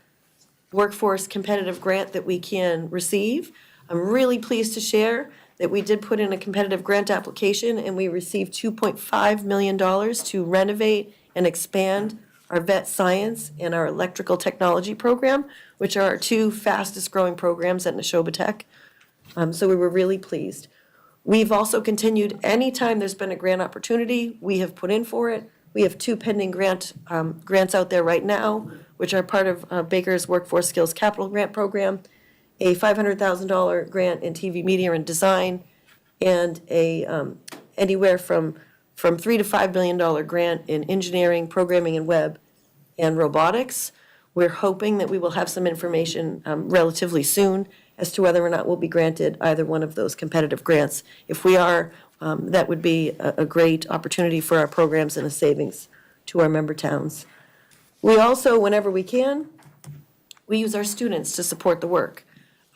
[SPEAKER 3] workforce competitive grant that we can receive. I'm really pleased to share that we did put in a competitive grant application and we received $2.5 million to renovate and expand our vet science and our electrical technology program, which are our two fastest growing programs at Neshoba Tech. So we were really pleased. We've also continued, anytime there's been a grant opportunity, we have put in for it. We have 2 pending grants out there right now, which are part of Baker's Workforce Skills Capital Grant Program, a $500,000 grant in TV media and design, and anywhere from $3 to $5 million grant in engineering, programming and web, and robotics. We're hoping that we will have some information relatively soon as to whether or not we'll be granted either one of those competitive grants. If we are, that would be a great opportunity for our programs and a savings to our member towns. We also, whenever we can, we use our students to support the work.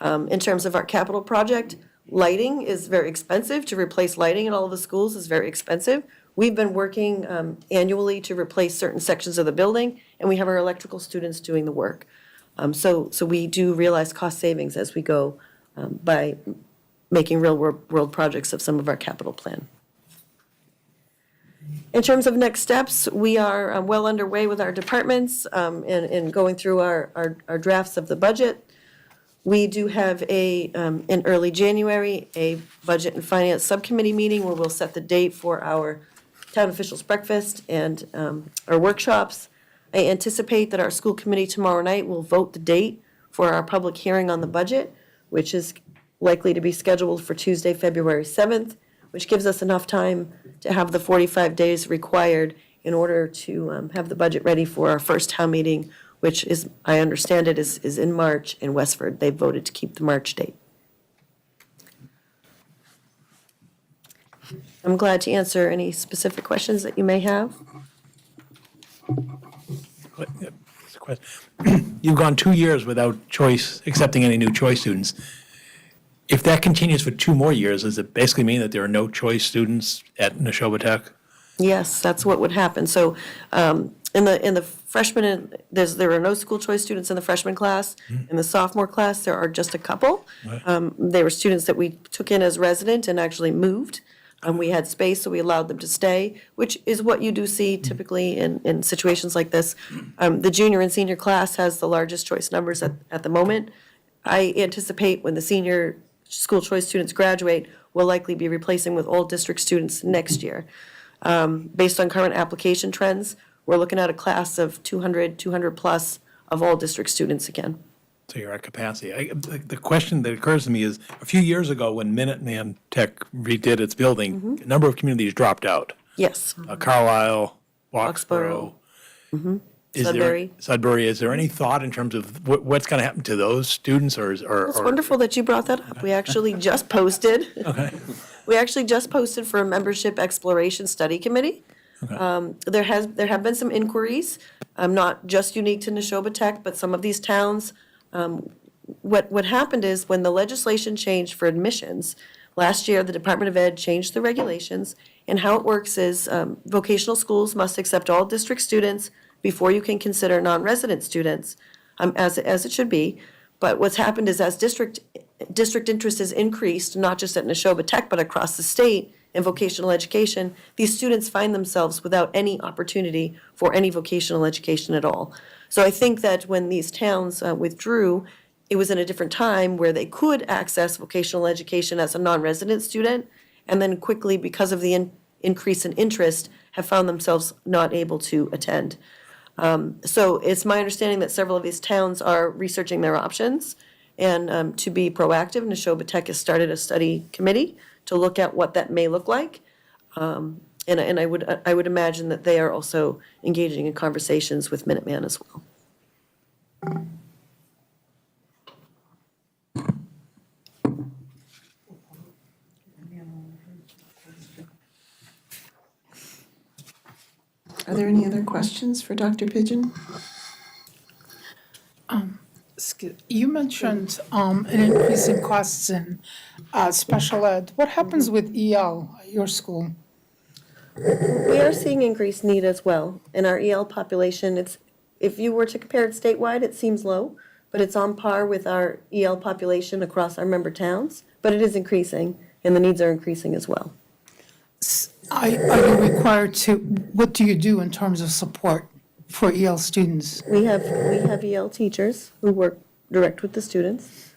[SPEAKER 3] In terms of our capital project, lighting is very expensive. To replace lighting in all of the schools is very expensive. We've been working annually to replace certain sections of the building, and we have our electrical students doing the work. So we do realize cost savings as we go by making real world projects of some of our capital plan. In terms of next steps, we are well underway with our departments in going through our drafts of the budget. We do have in early January, a Budget and Finance Subcommittee meeting where we'll set the date for our town officials breakfast and our workshops. I anticipate that our school committee tomorrow night will vote the date for our public hearing on the budget, which is likely to be scheduled for Tuesday, February 7th, which gives us enough time to have the 45 days required in order to have the budget ready for our first town meeting, which is, I understand it, is in March in Westford. They voted to keep the March date. I'm glad to answer any specific questions that you may have.
[SPEAKER 2] You've gone 2 years without accepting any new choice students. If that continues for 2 more years, does it basically mean that there are no choice students at Neshoba Tech?
[SPEAKER 3] Yes, that's what would happen. So in the freshman, there are no school choice students in the freshman class. In the sophomore class, there are just a couple. They were students that we took in as resident and actually moved. We had space, so we allowed them to stay, which is what you do see typically in situations like this. The junior and senior class has the largest choice numbers at the moment. I anticipate when the senior school choice students graduate, we'll likely be replacing with all district students next year. Based on current application trends, we're looking at a class of 200 plus of all district students again.
[SPEAKER 2] So you're at capacity. The question that occurs to me is, a few years ago when Minuteman Tech redid its building, a number of communities dropped out.
[SPEAKER 3] Yes.
[SPEAKER 2] Carlisle,
[SPEAKER 3] Roxborough.
[SPEAKER 2] Roxborough.
[SPEAKER 3] Sudbury.
[SPEAKER 2] Sudbury. Is there any thought in terms of what's going to happen to those students or?
[SPEAKER 3] It's wonderful that you brought that up. We actually just posted.
[SPEAKER 2] Okay.
[SPEAKER 3] We actually just posted for a membership exploration study committee. There have been some inquiries, not just unique to Neshoba Tech, but some of these towns. What happened is when the legislation changed for admissions, last year, the Department of Ed changed the regulations, and how it works is vocational schools must accept all district students before you can consider non-resident students, as it should be. But what's happened is as district interest has increased, not just at Neshoba Tech, but across the state in vocational education, these students find themselves without any opportunity for any vocational education at all. So I think that when these towns withdrew, it was in a different time where they could access vocational education as a non-resident student, and then quickly, because of the increase in interest, have found themselves not able to attend. So it's my understanding that several of these towns are researching their options, and to be proactive, Neshoba Tech has started a study committee to look at what that may look like. And I would imagine that they are also engaging in conversations with Minuteman as well.
[SPEAKER 1] Are there any other questions for Dr. Pigeon?
[SPEAKER 7] You mentioned an increase in costs in special ed. What happens with EL at your school?
[SPEAKER 3] We are seeing increased need as well. In our EL population, if you were to compare it statewide, it seems low, but it's on par with our EL population across our member towns, but it is increasing, and the needs are increasing as well.
[SPEAKER 7] Are you required to, what do you do in terms of support for EL students?
[SPEAKER 3] We have EL teachers who work direct with the students.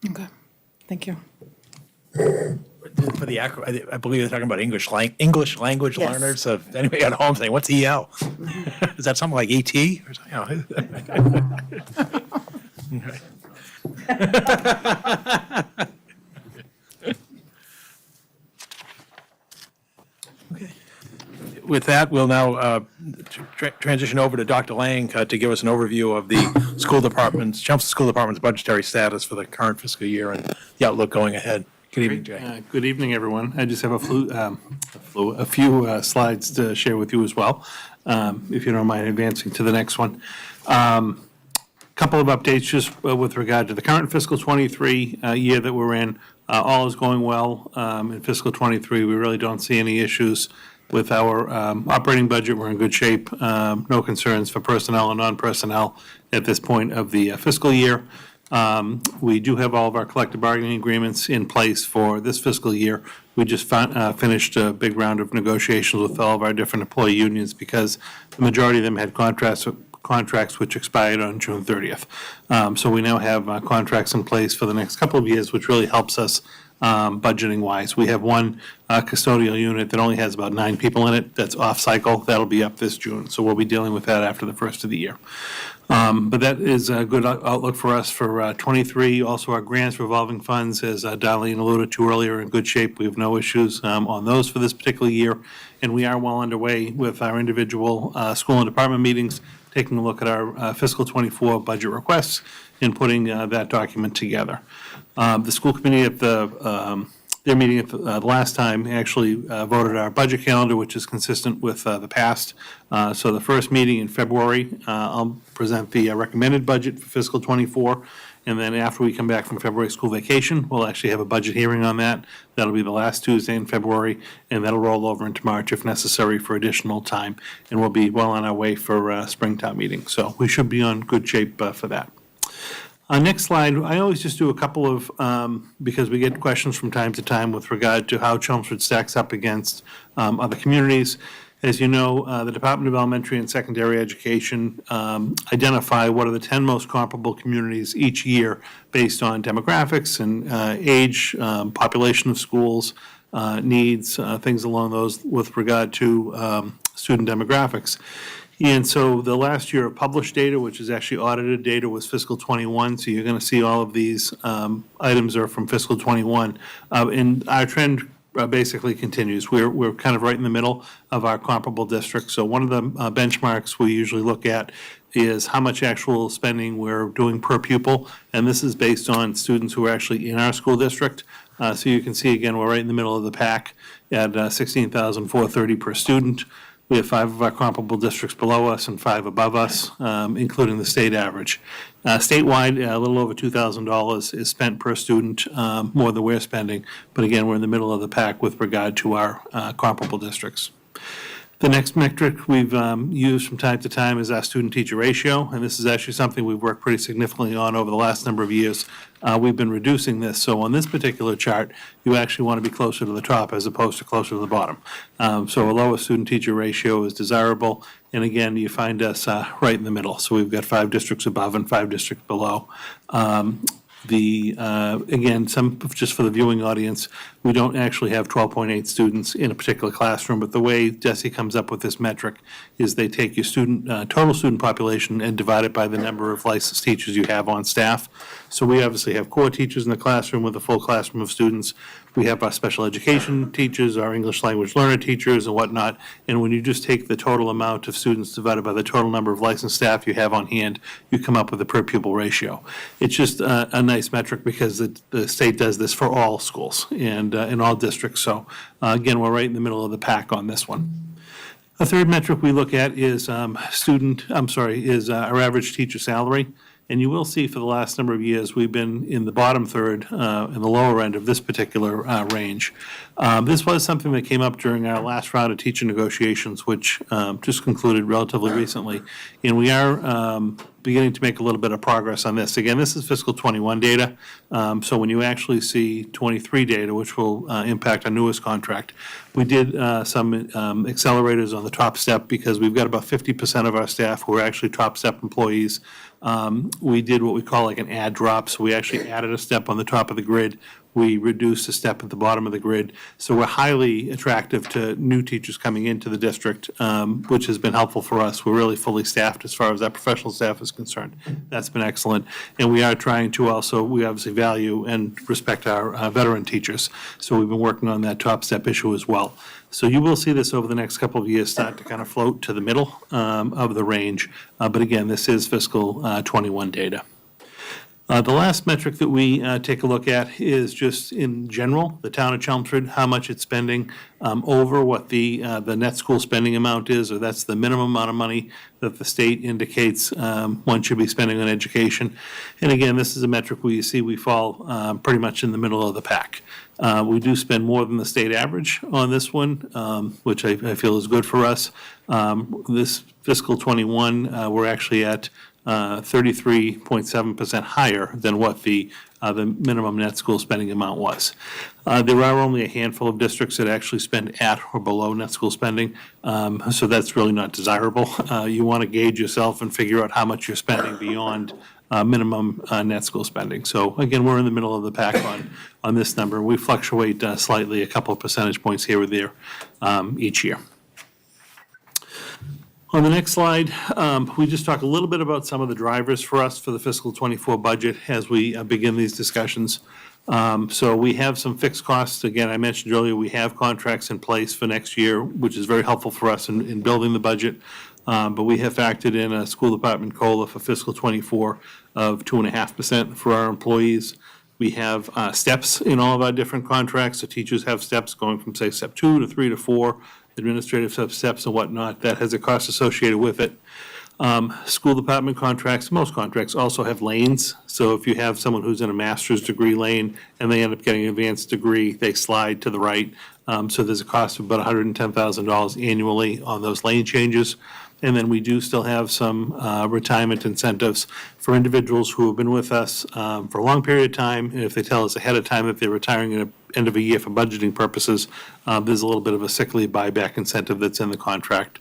[SPEAKER 7] Okay, thank you.
[SPEAKER 2] For the I believe they're talking about English language
[SPEAKER 3] Yes.
[SPEAKER 2] learners. So if anybody at home saying, "What's EL?" Is that something like ET or something? Okay. With that, we'll now transition over to Dr. Lang to give us an overview of the Chelmsford School Department's budgetary status for the current fiscal year and the outlook going ahead. Good evening, Jay.
[SPEAKER 11] Good evening, everyone. I just have a few slides to share with you as well, if you don't mind advancing to the next one. Couple of updates just with regard to the current fiscal ’23 year that we're in. All is going well in fiscal '23. We really don't see any issues with our operating budget. We're in good shape. No concerns for personnel and non-personnel at this point of the fiscal year. We do have all of our collective bargaining agreements in place for this fiscal year. We just finished a big round of negotiations with all of our different employee unions because the majority of them had contracts which expired on June 30th. So we now have contracts in place for the next couple of years, which really helps us budgeting-wise. We have one custodial unit that only has about 9 people in it that's off-cycle. That'll be up this June, so we'll be dealing with that after the first of the year. But that is a good outlook for us for '23. Also, our grants revolving funds, as Darlene alluded to earlier, are in good shape. We have no issues on those for this particular year. And we are well underway with our individual school and department meetings, taking a look at our fiscal '24 budget requests and putting that document together. The school committee at their meeting at the last time actually voted our budget calendar, which is consistent with the past. So the first meeting in February, I'll present the recommended budget for fiscal '24. And then after we come back from February school vacation, we'll actually have a budget hearing on that. That'll be the last Tuesday in February, and that'll roll over into March if necessary for additional time. And we'll be well on our way for Springtown meeting. So we should be on good shape for that. Next slide, I always just do a couple of, because we get questions from time to time with regard to how Chelmsford stacks up against other communities. As you know, the Department of Elementary and Secondary Education identify what are the 10 most comparable communities each year based on demographics and age, population of schools, needs, things along those with regard to student demographics. And so the last year of published data, which is actually audited data, was fiscal '21. So you're going to see all of these items are from fiscal '21. And our trend basically continues. We're kind of right in the middle of our comparable districts. So one of the benchmarks we usually look at is how much actual spending we're doing per pupil. And this is based on students who are actually in our school district. So you can see, again, we're right in the middle of the pack at $16,430 per student. We have 5 of our comparable districts below us and 5 above us, including the state average. Statewide, a little over $2,000 is spent per student, more than we're spending. But again, we're in the middle of the pack with regard to our comparable districts. The next metric we've used from time to time is our student-teacher ratio, and this is actually something we've worked pretty significantly on over the last number of years. We've been reducing this, so on this particular chart, you actually want to be closer to the top as opposed to closer to the bottom. So a lower student-teacher ratio is desirable, and again, you find us right in the middle. So we've got 5 districts above and 5 districts below. Again, just for the viewing audience, we don't actually have 12.8 students in a particular classroom, but the way DESE comes up with this metric is they take your total student population and divide it by the number of licensed teachers you have on staff. So we obviously have core teachers in the classroom with a full classroom of students. We have our special education teachers, our English language learner teachers and whatnot. And when you just take the total amount of students divided by the total number of licensed staff you have on hand, you come up with a per pupil ratio. It's just a nice metric because the state does this for all schools and in all districts. So again, we're right in the middle of the pack on this one. A third metric we look at is our average teacher salary. And you will see for the last number of years, we've been in the bottom third, in the lower end of this particular range. This was something that came up during our last round of teacher negotiations, which just concluded relatively recently. And we are beginning to make a little bit of progress on this. Again, this is fiscal '21 data. So when you actually see '23 data, which will impact our newest contract, we did some accelerators on the top step because we've got about 50% of our staff who are actually top step employees. We did what we call like an add drop. So we actually added a step on the top of the grid We reduced a step at the bottom of the grid. So we're highly attractive to new teachers coming into the district, which has been helpful for us. We're really fully staffed as far as our professional staff is concerned. That's been excellent. And we are trying to also, we obviously value and respect our veteran teachers. So we've been working on that top step issue as well. So you will see this over the next couple of years start to kind of float to the middle of the range. But again, this is fiscal '21 data. The last metric that we take a look at is just in general, the town of Chelmsford, how much it's spending over what the net school spending amount is, or that's the minimum amount of money that the state indicates one should be spending on education. And again, this is a metric where you see we fall pretty much in the middle of the pack. We do spend more than the state average on this one, which I feel is good for us. This fiscal '21, we're actually at 33.7% higher than what the minimum net school spending amount was. There are only a handful of districts that actually spend at or below net school spending, so that's really not desirable. You want to gauge yourself and figure out how much you're spending beyond minimum net school spending. So again, we're in the middle of the pack on this number. We fluctuate slightly, a couple of percentage points here or there each year. On the next slide, we just talk a little bit about some of the drivers for us for the fiscal '24 budget as we begin these discussions. So we have some fixed costs. Again, I mentioned earlier, we have contracts in place for next year, which is very helpful for us in building the budget. But we have factored in a school department COLA for fiscal '24 of 2.5% for our employees. We have steps in all of our different contracts. So teachers have steps going from, say, step 2 to 3 to 4. Administrative steps and whatnot, that has a cost associated with it. School department contracts, most contracts also have lanes. So if you have someone who's in a master's degree lane and they end up getting an advanced degree, they slide to the right. So there's a cost of about $110,000 annually on those lane changes. And then we do still have some retirement incentives for individuals who have been with us for a long period of time. And if they tell us ahead of time that they're retiring at the end of a year for budgeting purposes, there's a little bit of a sick leave buyback incentive that's in the contract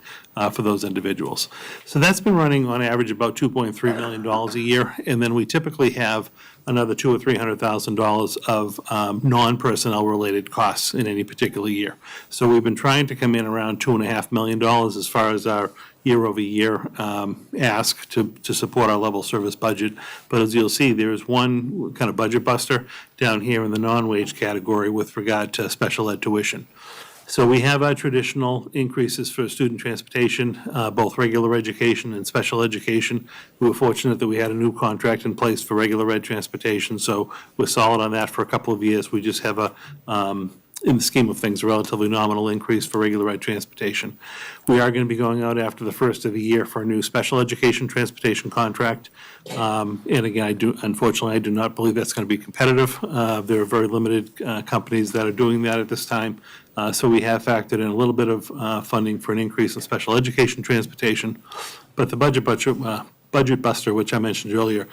[SPEAKER 11] for those individuals. So that's been running on average about $2.3 million a year. And then we typically have another $200,000 or $300,000 of non-personnel related costs in any particular year. So we've been trying to come in around $2.5 million as far as our year-over-year ask to support our level service budget. But as you'll see, there's one kind of budget buster down here in the non-wage category with regard to special ed tuition. So we have our traditional increases for student transportation, both regular education and special education. We were fortunate that we had a new contract in place for regular ed transportation, so we're solid on that for a couple of years. We just have a in the scheme of things, a relatively nominal increase for regular ed transportation. We are going to be going out after the first of the year for a new special education transportation contract. And again, unfortunately, I do not believe that's going to be competitive. There are very limited companies that are doing that at this time. So we have factored in a little bit of funding for an increase in special education transportation. But the budget buster, which I mentioned earlier,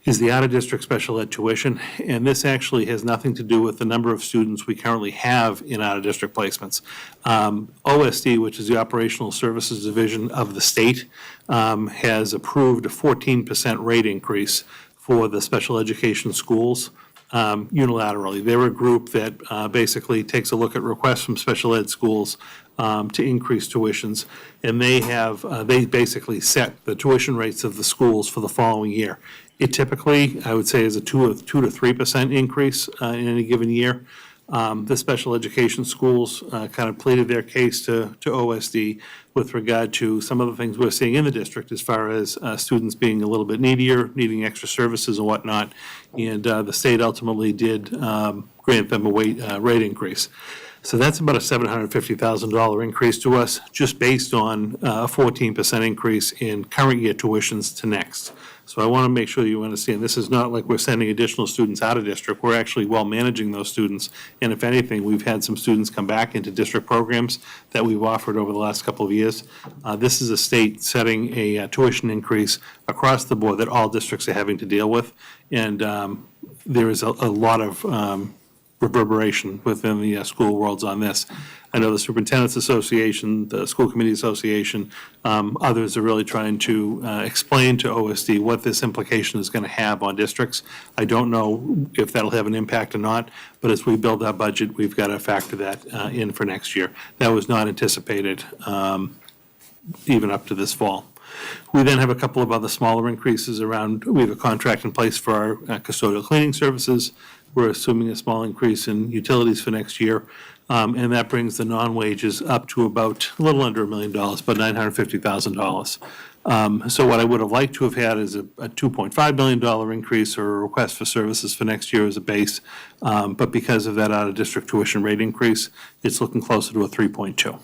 [SPEAKER 11] is the out-of-district special ed tuition, and this actually has nothing to do with the number of students we currently have in out-of-district placements. OSD, which is the Operational Services Division of the state, has approved a 14% rate increase for the special education schools unilaterally. They're a group that basically takes a look at requests from special ed schools to increase tuitions, and they basically set the tuition rates of the schools for the following year. It typically, I would say, is a 2 to 3% increase in any given year. The special education schools kind of pleaded their case to OSD with regard to some of the things we're seeing in the district as far as students being a little bit needier, needing extra services and whatnot. And the state ultimately did grant them a rate increase. So that's about a $750,000 increase to us, just based on a 14% increase in current year tuitions to next. So I want to make sure you understand, this is not like we're sending additional students out of district. We're actually well managing those students. And if anything, we've had some students come back into district programs that we've offered over the last couple of years. This is a state setting a tuition increase across the board that all districts are having to deal with. And there is a lot of reverberation within the school worlds on this. I know the Superintendent's Association, the School Committee Association, others are really trying to explain to OSD what this implication is going to have on districts. I don't know if that'll have an impact or not, but as we build our budget, we've got to factor that in for next year. That was not anticipated even up to this fall. We then have a couple of other smaller increases around, we have a contract in place for our custodial cleaning services. We're assuming a small increase in utilities for next year, and that brings the non-wages up to about a little under $1 million, about $950,000. So what I would have liked to have had is a $2.5 million increase or a request for services for next year as a base, but because of that out-of-district tuition rate increase, it's looking closer to a 3.2.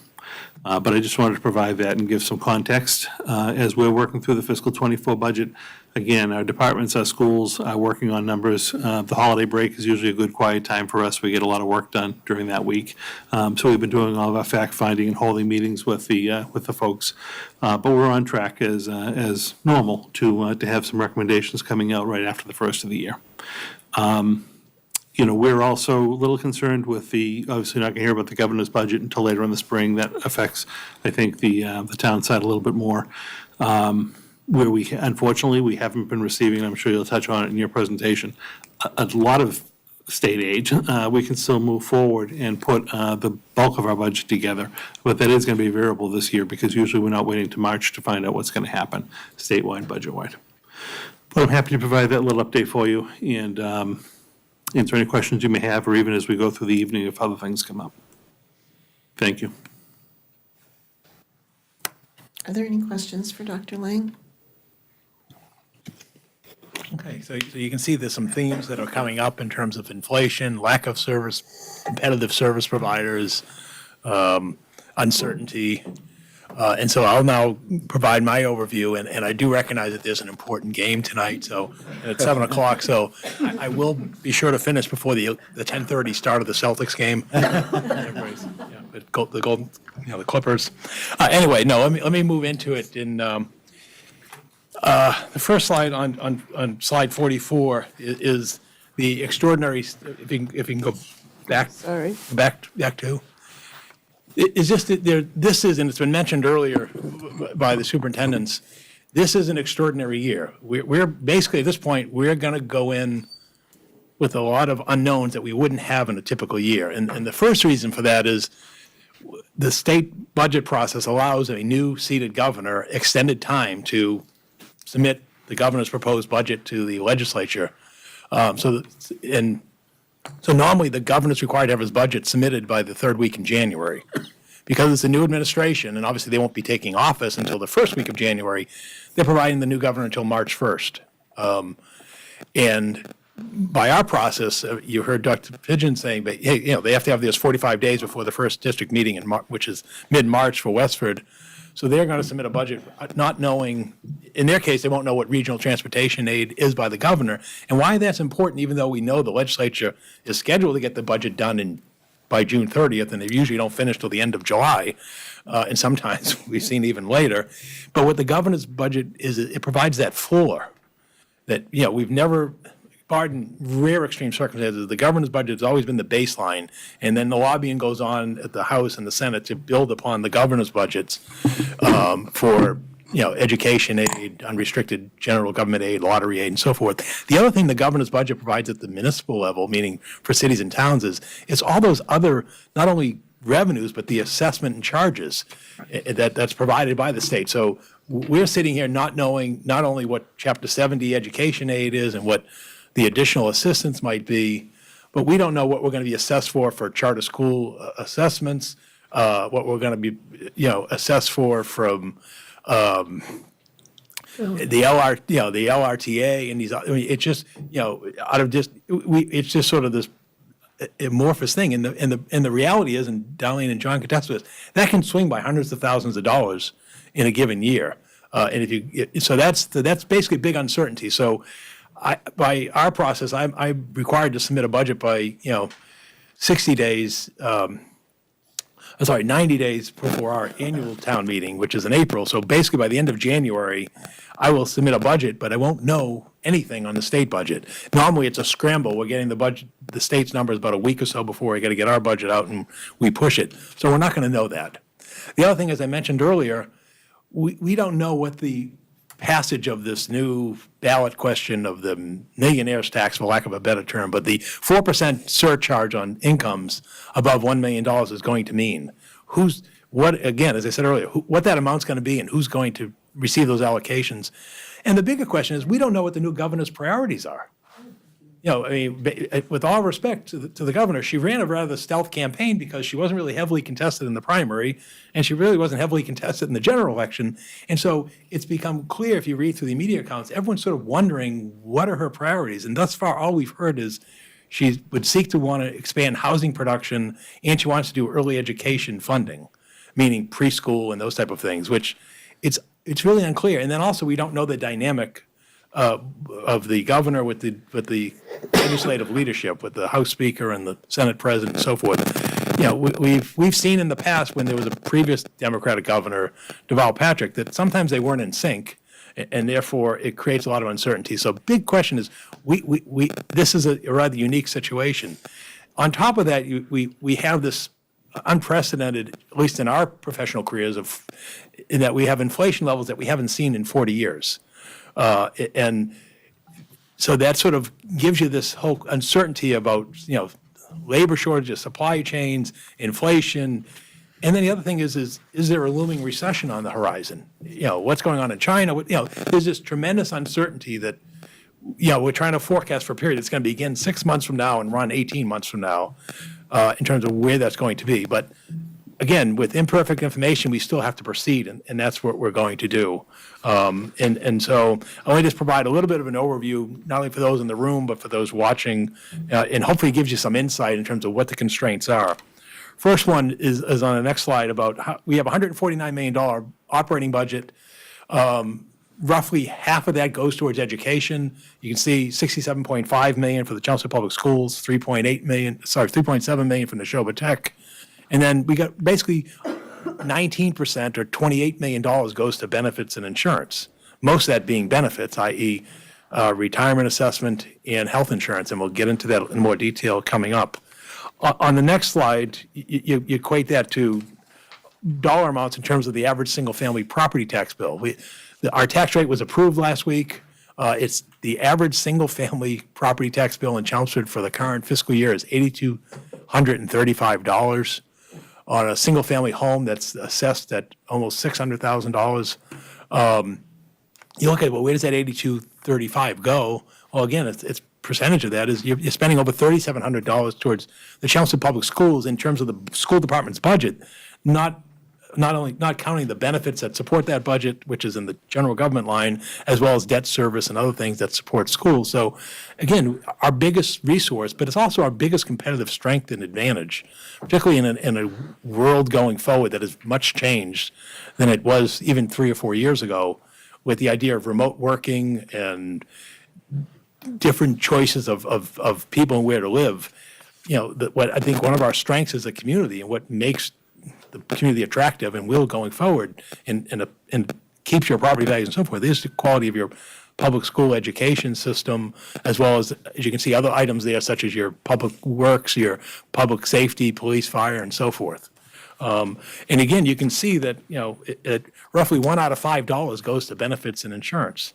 [SPEAKER 11] But I just wanted to provide that and give some context as we're working through the fiscal '24 budget. Again, our departments, our schools are working on numbers. The holiday break is usually a good quiet time for us. We get a lot of work done during that week. So we've been doing all of our fact-finding and holding meetings with the folks. But we're on track as normal to have some recommendations coming out right after the first of the year. We're also a little concerned with obviously not going to hear about the governor's budget until later in the spring. That affects, I think, the town side a little bit more. Where unfortunately, we haven't been receiving, I'm sure you'll touch on it in your presentation, a lot of state aid. We can still move forward and put the bulk of our budget together, but that is going to be variable this year because usually we're not waiting to March to find out what's going to happen statewide, budget-wide. But I'm happy to provide that little update for you and answer any questions you may have, or even as we go through the evening if other things come up. Thank you.
[SPEAKER 1] Are there any questions for Dr. Lang?
[SPEAKER 2] Okay, so you can see there's some themes that are coming up in terms of inflation, lack of service, competitive service providers, uncertainty. And so I'll now provide my overview, and I do recognize that there's an important game tonight, so at 7 o'clock, so I will be sure to finish before the 10:30 start of the Celtics game. Everybody's, the Clippers. Anyway, no, let me move into it. In the first slide on slide 44 is the extraordinary, if you can go back.
[SPEAKER 1] Sorry.
[SPEAKER 2] Back to. It's just that this is, and it's been mentioned earlier by the superintendents, this is an extraordinary year. We're basically, at this point, we're going to go in with a lot of unknowns that we wouldn't have in a typical year. And the first reason for that is the state budget process allows a new seated governor extended time to submit the governor's proposed budget to the legislature. So normally, the governor's required to have his budget submitted by the third week in January. Because it's a new administration, and obviously they won't be taking office until the first week of January, they're providing the new governor until March 1st. And by our process, you heard Dr. Pigeon saying, but hey, they have to have this 45 days before the first district meeting, which is mid-March for Westford. So they're going to submit a budget not knowing, in their case, they won't know what regional transportation aid is by the governor. And why that's important, even though we know the legislature is scheduled to get the budget done by June 30th, and they usually don't finish till the end of July, and sometimes we've seen even later. But what the governor's budget is, it provides that floor that, we've never, pardon rare extreme circumstances, the governor's budget has always been the baseline, and then the lobbying goes on at the House and the Senate to build upon the governor's budgets for, education aid, unrestricted general government aid, lottery aid, and so forth. The other thing the governor's budget provides at the municipal level, meaning for cities and towns, is it's all those other, not only revenues, but the assessment and charges that's provided by the state. So we're sitting here not knowing not only what Chapter 70 education aid is and what the additional assistance might be, but we don't know what we're going to be assessed for charter school assessments, what we're going to be, assessed for from the LRTA and these. I mean, it's just, out of just it's just sort of this amorphous thing. And the reality is, and Darlene and John can attest to this, that can swing by hundreds of thousands of dollars in a given year. So that's basically big uncertainty. So. By our process, I'm required to submit a budget by, 60 days. 90 days before our annual town meeting, which is in April. So basically, by the end of January, I will submit a budget, but I won't know anything on the state budget. Normally, it's a scramble. We're getting the state's numbers about a week or so before we got to get our budget out, and we push it. So we're not going to know that. The other thing, as I mentioned earlier, we don't know what the passage of this new ballot question of the millionaire's tax, for lack of a better term, but the 4% surcharge on incomes above $1 million is going to mean. Again, as I said earlier, what that amount's going to be and who's going to receive those allocations. And the bigger question is, we don't know what the new governor's priorities are. I mean, with all respect to the governor, she ran a rather stealth campaign because she wasn't really heavily contested in the primary, and she really wasn't heavily contested in the general election. And so it's become clear, if you read through the media accounts, everyone's sort of wondering, what are her priorities? And thus far, all we've heard is she would seek to want to expand housing production, and she wants to do early education funding, meaning preschool and those type of things, which it's really unclear. And then also, we don't know the dynamic of the governor with the legislative leadership, with the House Speaker and the Senate President and so forth. We've seen in the past, when there was a previous Democratic governor, Deval Patrick, that sometimes they weren't in sync, and therefore it creates a lot of uncertainty. So big question is, this is a rather unique situation. On top of that, we have this unprecedented, at least in our professional careers, in that we have inflation levels that we haven't seen in 40 years. And so that sort of gives you this whole uncertainty about, labor shortages, supply chains, inflation. And then the other thing is there a looming recession on the horizon? What's going on in China? There's this tremendous uncertainty that, we're trying to forecast for a period that's going to begin 6 months from now and run 18 months from now, in terms of where that's going to be. But again, with imperfect information, we still have to proceed, and that's what we're going to do. And so I want to just provide a little bit of an overview, not only for those in the room, but for those watching, and hopefully gives you some insight in terms of what the constraints are. First one is on the next slide about how we have a $149 million operating budget. Roughly half of that goes towards education. You can see $67.5 million for the Chelmsford Public Schools, $3.7 million from Neshoba Tech. And then we got basically 19% or $28 million goes to benefits and insurance. Most of that being benefits, i.e. Retirement assessment and health insurance, and we'll get into that in more detail coming up. On the next slide, you equate that to dollar amounts in terms of the average single-family property tax bill. Our tax rate was approved last week. It's the average single-family property tax bill in Chelmsford for the current fiscal year is $8,235 on a single-family home that's assessed at almost $600,000. You look at, well, where does that $8,235 go? Well, again, it's percentage of that is you're spending over $3,700 towards the Chelmsford Public Schools in terms of the school department's budget, not counting the benefits that support that budget, which is in the general government line, as well as debt service and other things that support schools. So again, our biggest resource, but it's also our biggest competitive strength and advantage, particularly in a world going forward that has much changed than it was even 3 or 4 years ago, with the idea of remote working and different choices of people and where to live. What I think one of our strengths as a community, and what makes the community attractive and will going forward, and keeps your property values and so forth, is the quality of your public school education system, as well as you can see, other items there, such as your public works, your public safety, police, fire, and so forth. And again, you can see that, roughly $1 out of $5 goes to benefits and insurance.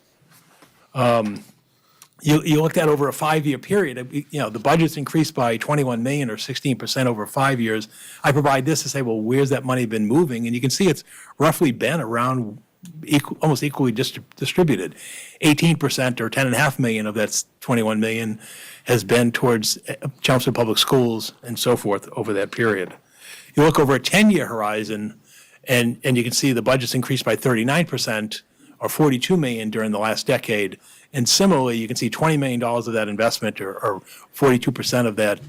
[SPEAKER 2] You looked at over a 5-year period, the budget's increased by 21 million or 16% over 5 years. I provide this to say, well, where's that money been moving? And you can see it's roughly been around almost equally distributed. 18% or 10.5 million of that 21 million has been towards Chelmsford Public Schools and so forth over that period. You look over a 10-year horizon, and you can see the budget's increased by 39% or 42 million during the last decade. And similarly, you can see $20 million of that investment, or 42% of that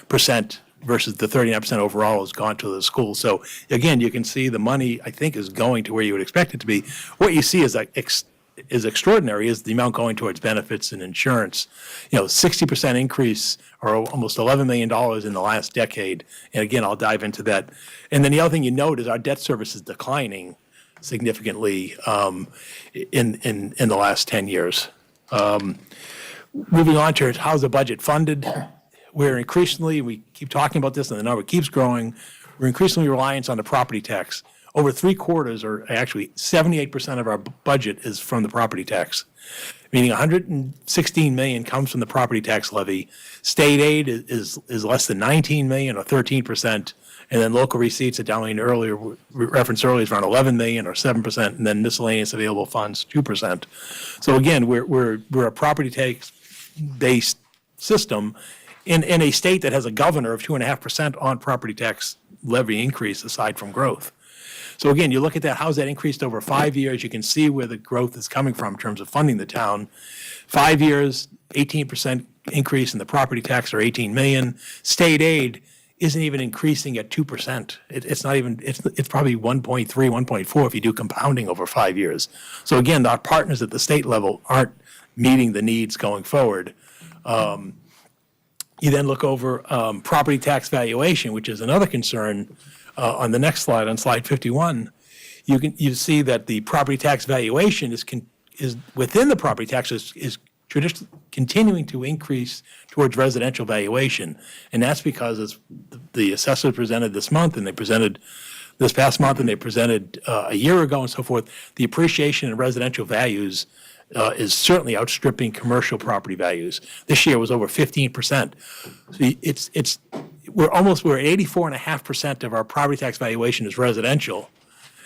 [SPEAKER 2] percent versus the 39% overall, has gone to the school. So again, you can see the money, I think, is going to where you would expect it to be. What you see is like is extraordinary is the amount going towards benefits and insurance. 60% increase, or almost $11 million in the last decade. And again, I'll dive into that. And then the other thing you note is our debt service is declining significantly in the last 10 years. Moving on to how's the budget funded, we're increasingly, we keep talking about this and the number keeps growing, we're increasingly reliant on the property tax. Over 3/4, or actually 78% of our budget is from the property tax, meaning 116 million comes from the property tax levy. State aid is less than 19 million, or 13%. And then local receipts that Darlene referenced earlier is around 11 million, or 7%, and then miscellaneous available funds, 2%. So again, we're a property tax-based system in a state that has a governor of 2.5% on property tax levy increase aside from growth. So again, you look at that, how's that increased over 5 years? You can see where the growth is coming from in terms of funding the town. 5 years, 18% increase in the property tax, or 18 million. State aid isn't even increasing at 2%. It's not even, it's probably 1.3, 1.4 if you do compounding over 5 years. So again, our partners at the state level aren't meeting the needs going forward. You then look over property tax valuation, which is another concern. On the next slide, on slide 51, you see that the property tax valuation is within the property tax is traditionally continuing to increase towards residential valuation. And that's because as the assessor presented this month, and they presented this past month, and they presented a year ago and so forth, the appreciation in residential values is certainly outstripping commercial property values. This year was over 15%. So we're at 84.5% of our property tax valuation is residential.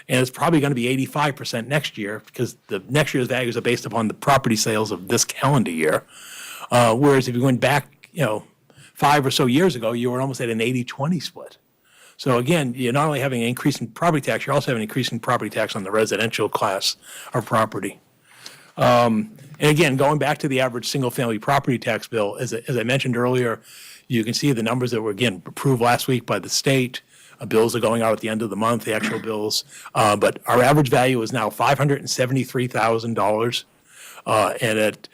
[SPEAKER 2] And it's probably going to be 85% next year, because the next year's values are based upon the property sales of this calendar year. Whereas if you went back, 5 or so years ago, you were almost at an 80-20 split. So again, you're not only having an increase in property tax, you're also having an increase in property tax on the residential class of property. And again, going back to the average single-family property tax bill, as I mentioned earlier, you can see the numbers that were, again, approved last week by the state. Bills are going out at the end of the month, the actual bills. But our average value is now $573,000, and at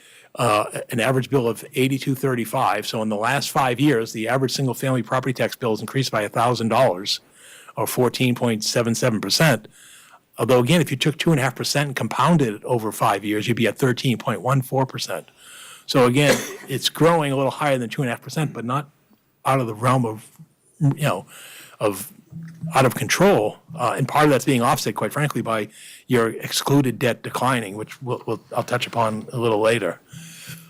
[SPEAKER 2] an average bill of $82.35. So in the last 5 years, the average single-family property tax bill has increased by $1,000, or 14.77%. Although, again, if you took 2.5% and compounded it over 5 years, you'd be at 13.14%. So again, it's growing a little higher than 2.5%, but not out of the realm of, out of control. And part of that's being offset, quite frankly, by your excluded debt declining, which I'll touch upon a little later.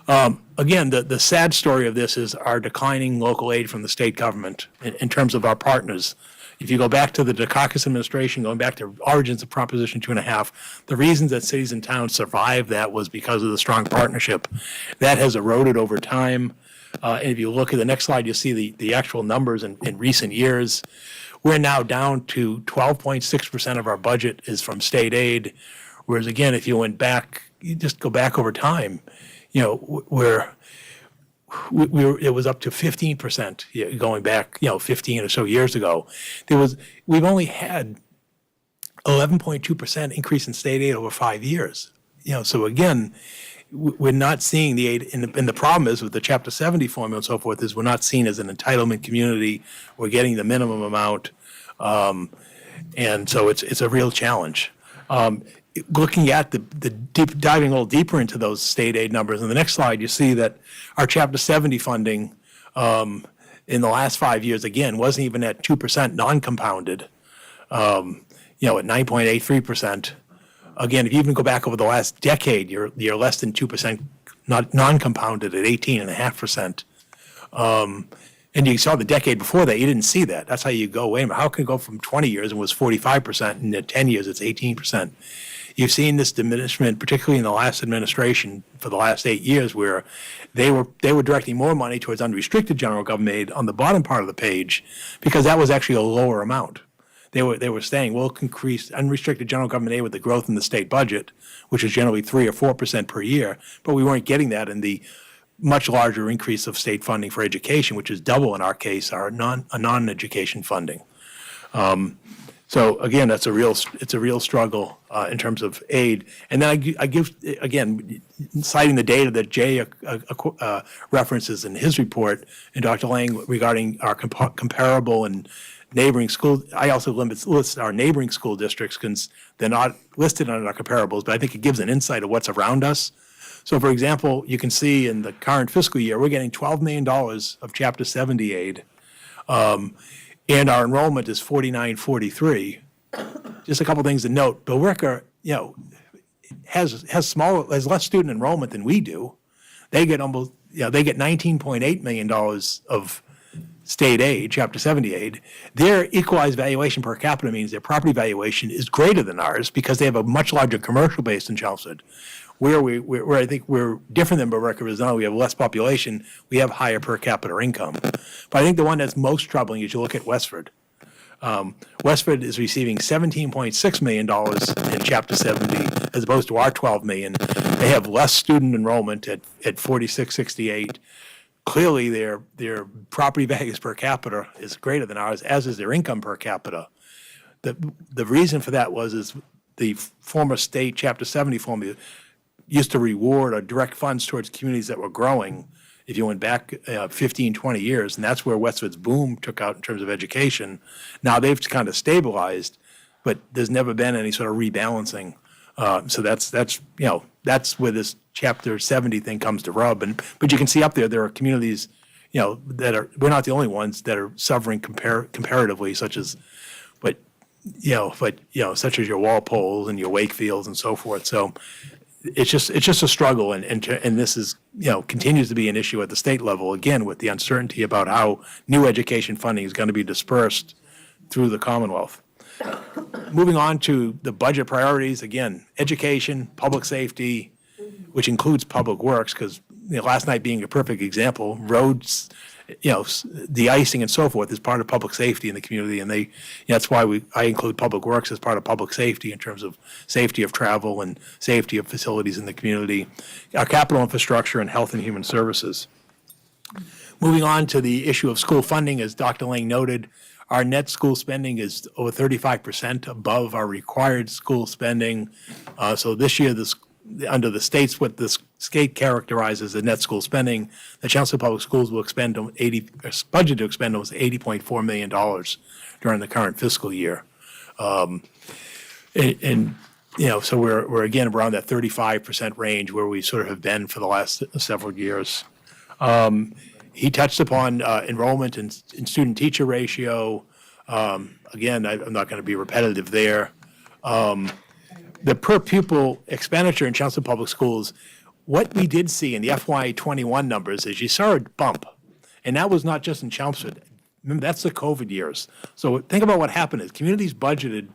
[SPEAKER 2] Again, the sad story of this is our declining local aid from the state government in terms of our partners. If you go back to the Dukakis administration, going back to origins of Proposition 2.5, the reasons that cities and towns survived that was because of the strong partnership. That has eroded over time. And if you look at the next slide, you'll see the actual numbers in recent years. We're now down to 12.6% of our budget is from state aid. Whereas again, if you went back, you just go back over time, it was up to 15% going back, 15 or so years ago. We've only had 11.2% increase in state aid over 5 years. So again, we're not seeing the aid, and the problem is with the Chapter 70 formula and so forth is we're not seen as an entitlement community. We're getting the minimum amount, and so it's a real challenge. Looking at diving a little deeper into those state aid numbers, on the next slide, you see that our Chapter 70 funding in the last 5 years, again, wasn't even at 2% non-compounded, at 9.83%. Again, if you even go back over the last decade, you're less than 2% non-compounded at 18.5%. And you saw the decade before that, you didn't see that. That's how you go, wait a minute, how can it go from 20 years and was 45%, and in 10 years it's 18%? You've seen this diminishment, particularly in the last administration for the last 8 years, where they were directing more money towards unrestricted general government aid on the bottom part of the page, because that was actually a lower amount. They were saying, we'll increase unrestricted general government aid with the growth in the state budget, which is generally 3 or 4% per year, but we weren't getting that in the much larger increase of state funding for education, which is double in our case, our non-education funding. So again, it's a real struggle in terms of aid. And then I give, again, citing the data that Jay references in his report, and Dr. Lang regarding our comparable and neighboring schools. I also list our neighboring school districts because they're not listed on our comparables, but I think it gives an insight of what's around us. So for example, you can see in the current fiscal year, we're getting $12 million of Chapter 70 aid. And our enrollment is 4943. Just a couple things to note. Billerica, has less student enrollment than we do. They get they get $19.8 million of state aid, Chapter 70 aid. Their equalized valuation per capita means their property valuation is greater than ours because they have a much larger commercial base in Chelmsford. Where I think we're different than Billerica is not only we have less population, we have higher per capita income. But I think the one that's most troubling is you look at Westford. Westford is receiving $17.6 million in Chapter 70 as opposed to our $12 million. They have less student enrollment at 4668. Clearly, their property values per capita is greater than ours, as is their income per capita. The reason for that is the former state Chapter 70 formula used to reward or direct funds towards communities that were growing if you went back 15, 20 years, and that's where Westford's boom took out in terms of education. Now they've kind of stabilized, but there's never been any sort of rebalancing. So that's where this Chapter 70 thing comes to rub. But you can see up there are communities, we're not the only ones that are suffering comparatively, such as such as your Walpoles and your Wakefields and so forth. So it's just a struggle, and this is continues to be an issue at the state level, again with the uncertainty about how new education funding is going to be dispersed through the Commonwealth. Moving on to the budget priorities, again, education, public safety, which includes public works, because last night being a perfect example, roads, de-icing and so forth is part of public safety in the community, and that's why I include public works as part of public safety in terms of safety of travel and safety of facilities in the community. Our capital infrastructure and health and human services. Moving on to the issue of school funding, as Dr. Lang noted, our net school spending is over 35% above our required school spending. So this year, under the states, what the state characterizes as net school spending, the Chelmsford Public Schools will budget to expend almost $80.4 million during the current fiscal year. So we're again around that 35% range where we sort of have been for the last several years. He touched upon enrollment and student-teacher ratio. Again, I'm not going to be repetitive there. The per-pupil expenditure in Chelmsford Public Schools, what we did see in the FY21 numbers is you saw a bump, and that was not just in Chelmsford. Remember, that's the COVID years. So think about what happened is communities budgeted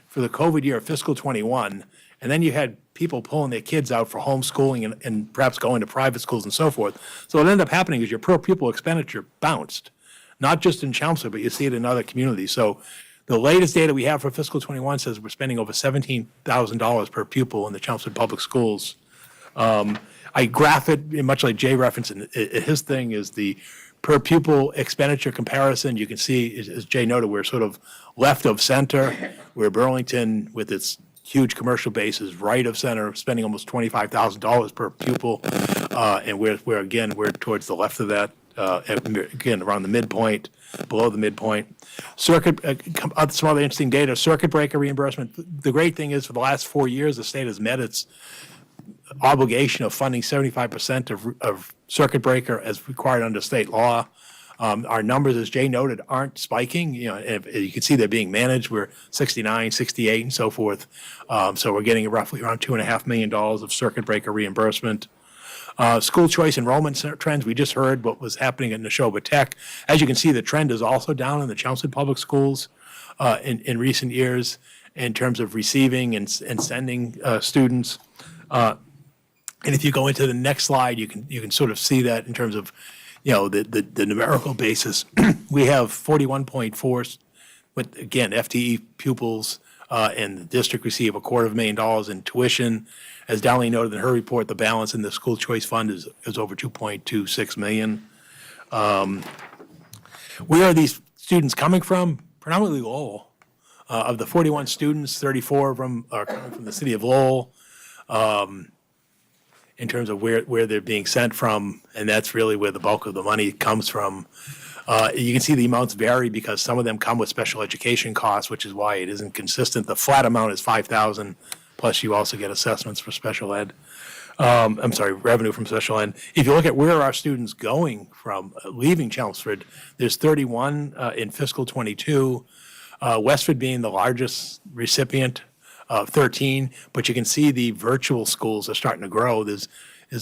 [SPEAKER 2] for the COVID year of fiscal 21, and then you had people pulling their kids out for homeschooling and perhaps going to private schools and so forth. So what ended up happening is your per-pupil expenditure bounced, not just in Chelmsford, but you see it in other communities. So the latest data we have for fiscal 21 says we're spending over $17,000 per pupil in the Chelmsford Public Schools. I graph it, much like Jay referenced in his thing, is the per pupil expenditure comparison. You can see, as Jay noted, we're sort of left of center, where Burlington, with its huge commercial base, is right of center, spending almost $25,000 per pupil. And we're towards the left of that, again, around the midpoint, below the midpoint. Some other interesting data, circuit breaker reimbursement. The great thing is for the last 4 years, the state has met its obligation of funding 75% of circuit breaker as required under state law. Our numbers, as Jay noted, aren't spiking. You can see they're being managed. We're 69, 68, and so forth. So we're getting roughly around $2.5 million of circuit breaker reimbursement. School choice enrollment trends, we just heard what was happening at Neshoba Tech. As you can see, the trend is also down in the Chelmsford Public Schools in recent years in terms of receiving and sending students. And if you go into the next slide, you can sort of see that in terms of the numerical basis. We have 41.4, but again, FTE pupils, and the district receive $250,000 in tuition. As Darlene noted in her report, the balance in the school choice fund is over $2.26 million. Where are these students coming from? Predominantly Lowell. Of the 41 students, 34 of them are coming from the city of Lowell, in terms of where they're being sent from, and that's really where the bulk of the money comes from. You can see the amounts vary because some of them come with special education costs, which is why it isn't consistent. The flat amount is $5,000, plus you also get assessments for special ed. Revenue from special ed. If you look at where our students going from, leaving Chelmsford, there's 31 in fiscal '22, Westford being the largest recipient, 13, but you can see the virtual schools are starting to grow. There's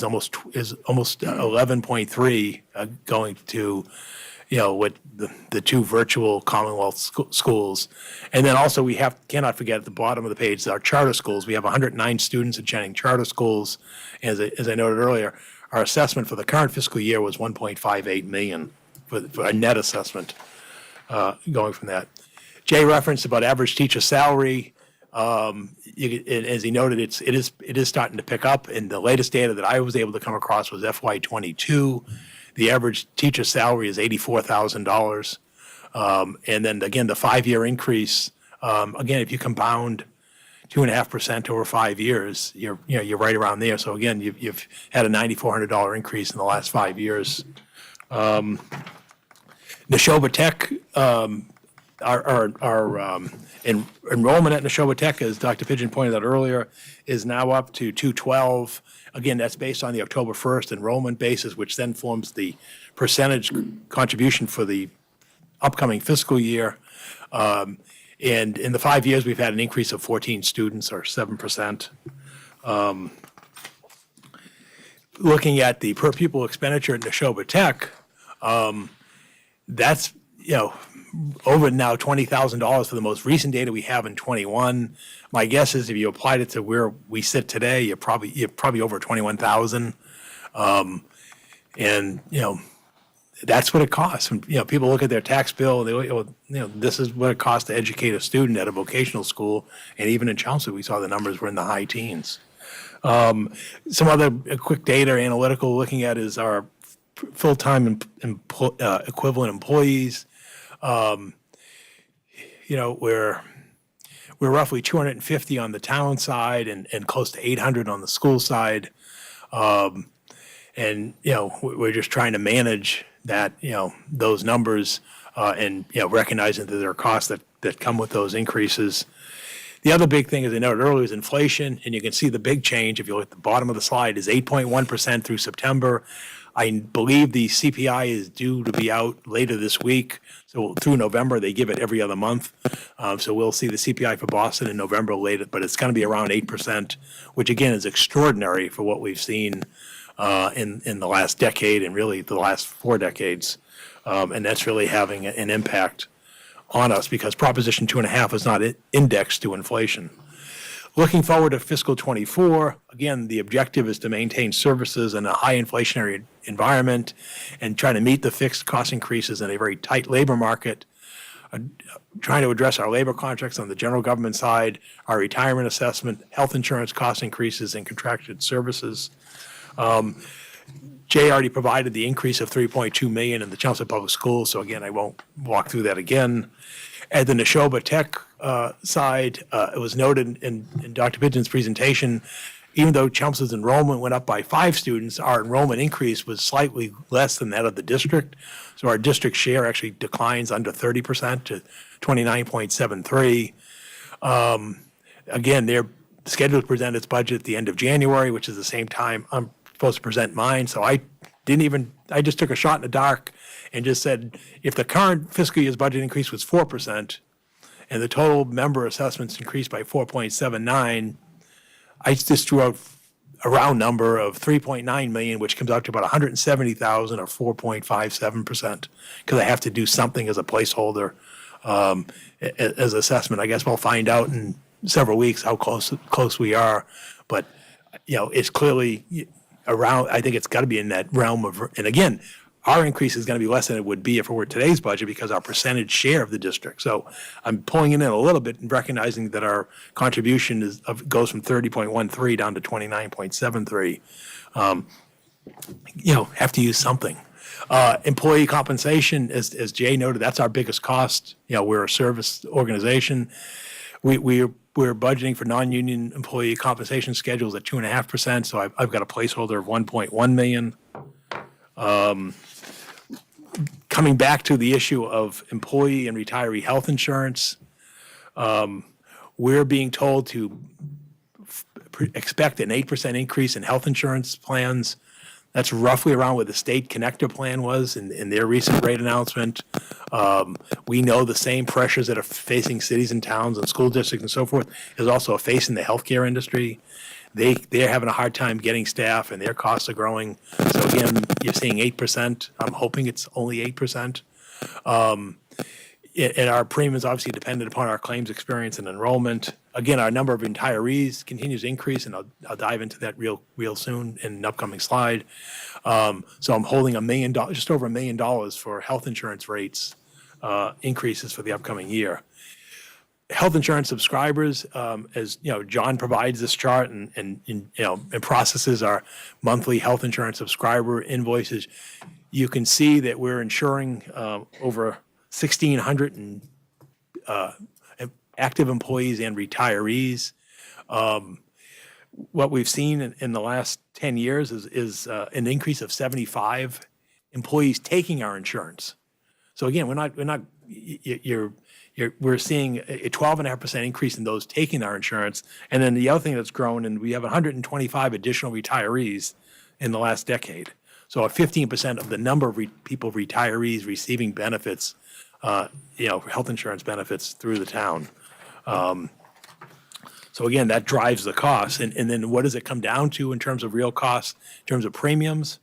[SPEAKER 2] almost 11.3 going to, with the two virtual Commonwealth schools. And then also cannot forget at the bottom of the page, our charter schools. We have 109 students attending charter schools. As I noted earlier, our assessment for the current fiscal year was 1.58 million for a net assessment going from that. Jay referenced about average teacher salary. As he noted, it is starting to pick up. And the latest data that I was able to come across was FY22. The average teacher salary is $84,000. And then again, the 5-year increase, again, if you compound 2.5% over 5 years, you're right around there. So again, you've had a $9,400 increase in the last 5 years. Neshoba Tech, our enrollment at Neshoba Tech, as Dr. Pigeon pointed out earlier, is now up to 212. Again, that's based on the October 1st enrollment basis, which then forms the percentage contribution for the upcoming fiscal year. And in the 5 years, we've had an increase of 14 students, or 7%. Looking at the per pupil expenditure at Neshoba Tech, that's, over now $20,000 for the most recent data we have in '21. My guess is if you applied it to where we sit today, you're probably over 21,000. And that's what it costs. People look at their tax bill and they go, this is what it costs to educate a student at a vocational school. And even in Chelmsford, we saw the numbers were in the high teens. Some other quick data analytical looking at is our full-time equivalent employees. We're roughly 250 on the town side and close to 800 on the school side. And we're just trying to manage that, those numbers, and, recognizing that there are costs that come with those increases. The other big thing, as I noted earlier, is inflation, and you can see the big change, if you look at the bottom of the slide, is 8.1% through September. I believe the CPI is due to be out later this week. So through November, they give it every other month. So we'll see the CPI for Boston in November later, but it's going to be around 8%, which again is extraordinary for what we've seen in the last decade and really the last 4 decades. And that's really having an impact on us because Proposition 2.5 is not indexed to inflation. Looking forward to fiscal '24, again, the objective is to maintain services in a high inflationary environment and trying to meet the fixed cost increases in a very tight labor market, trying to address our labor contracts on the general government side, our retirement assessment, health insurance cost increases, and contracted services. Jay already provided the increase of $3.2 million in the Chelmsford Public Schools, so again, I won't walk through that again. At the Neshoba Tech side, it was noted in Dr. Pigeon's presentation, even though Chelmsford's enrollment went up by 5 students, our enrollment increase was slightly less than that of the district. So our district share actually declines under 30% to 29.73. Again, they're scheduled to present its budget at the end of January, which is the same time I'm supposed to present mine. So I just took a shot in the dark and just said, if the current fiscal year's budget increase was 4% and the total member assessments increased by 4.79, I just threw out a round number of 3.9 million, which comes out to about 170,000 or 4.57%, because I have to do something as a placeholder as assessment. I guess we'll find out in several weeks how close we are, but it's clearly around. I think it's got to be in that realm of, and again, our increase is going to be less than it would be if it were today's budget because our percentage share of the district. So I'm pulling it in a little bit and recognizing that our contribution goes from 30.13 down to 29.73. Have to use something. Employee compensation, as Jay noted, that's our biggest cost. We're a service organization. We're budgeting for non-union employee compensation schedules at 2.5%, so I've got a placeholder of 1.1 million. Coming back to the issue of employee and retiree health insurance, we're being told to expect an 8% increase in health insurance plans. That's roughly around what the state connector plan was in their recent rate announcement. We know the same pressures that are facing cities and towns and school districts and so forth is also facing the healthcare industry. They're having a hard time getting staff and their costs are growing. So again, you're seeing 8%. I'm hoping it's only 8%. And our premium is obviously dependent upon our claims experience and enrollment. Again, our number of retirees continues to increase, and I'll dive into that real soon in an upcoming slide. So I'm holding just over $1 million for health insurance rates increases for the upcoming year. Health insurance subscribers, as John provides this chart and processes our monthly health insurance subscriber invoices. You can see that we're insuring over 1,600 active employees and retirees. What we've seen in the last 10 years is an increase of 75 employees taking our insurance. So again, we're seeing a 12.5% increase in those taking our insurance. And then the other thing that's grown, and we have 125 additional retirees in the last decade. So 15% of the number of retirees receiving benefits, health insurance benefits through the town. So again, that drives the cost. And then what does it come down to in terms of real costs, in terms of premiums?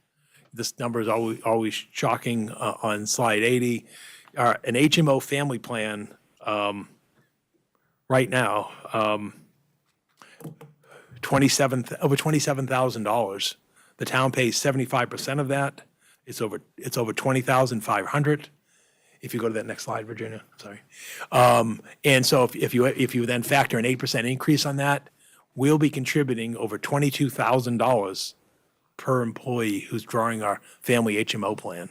[SPEAKER 2] This number is always shocking on slide 80. An HMO family plan right now, over $27,000. The town pays 75% of that. It's over $20,500. If you go to that next slide, Virginia, sorry. And so if you then factor an 8% increase on that, we'll be contributing over $22,000 per employee who's drawing our family HMO plan.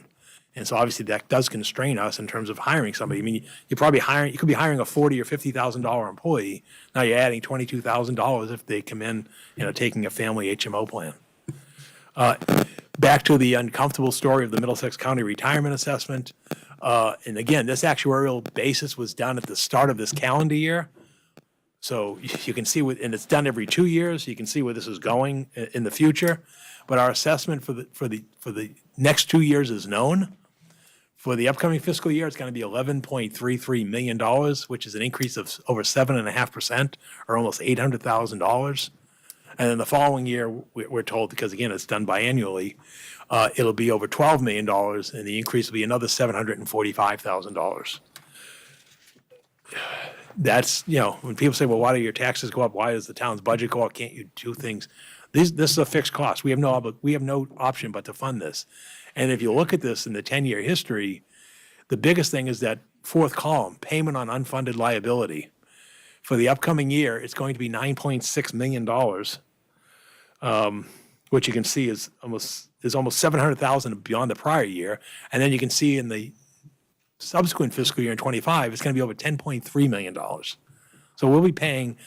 [SPEAKER 2] And so obviously that does constrain us in terms of hiring somebody. I mean, you could be hiring a $40,000 or $50,000 employee. Now you're adding $22,000 if they come in, taking a family HMO plan. Back to the uncomfortable story of the Middlesex County Retirement Assessment. And again, this actuarial basis was done at the start of this calendar year. So you can see, and it's done every 2 years. You can see where this is going in the future. But our assessment for the next 2 years is known. For the upcoming fiscal year, it's going to be $11.33 million, which is an increase of over 7.5%, or almost $800,000. And then the following year, we're told, because again, it's done biannually, it'll be over $12 million, and the increase will be another $745,000. That's, when people say, well, why do your taxes go up? Why does the town's budget go up? Can't you do things? This is a fixed cost. We have no option but to fund this. And if you look at this in the 10-year history, the biggest thing is that fourth column, payment on unfunded liability. For the upcoming year, it's going to be $9.6 million, which you can see is almost $700,000 beyond the prior year. And then you can see in the subsequent fiscal year in 25, it's going to be over $10.3 million. So we'll be paying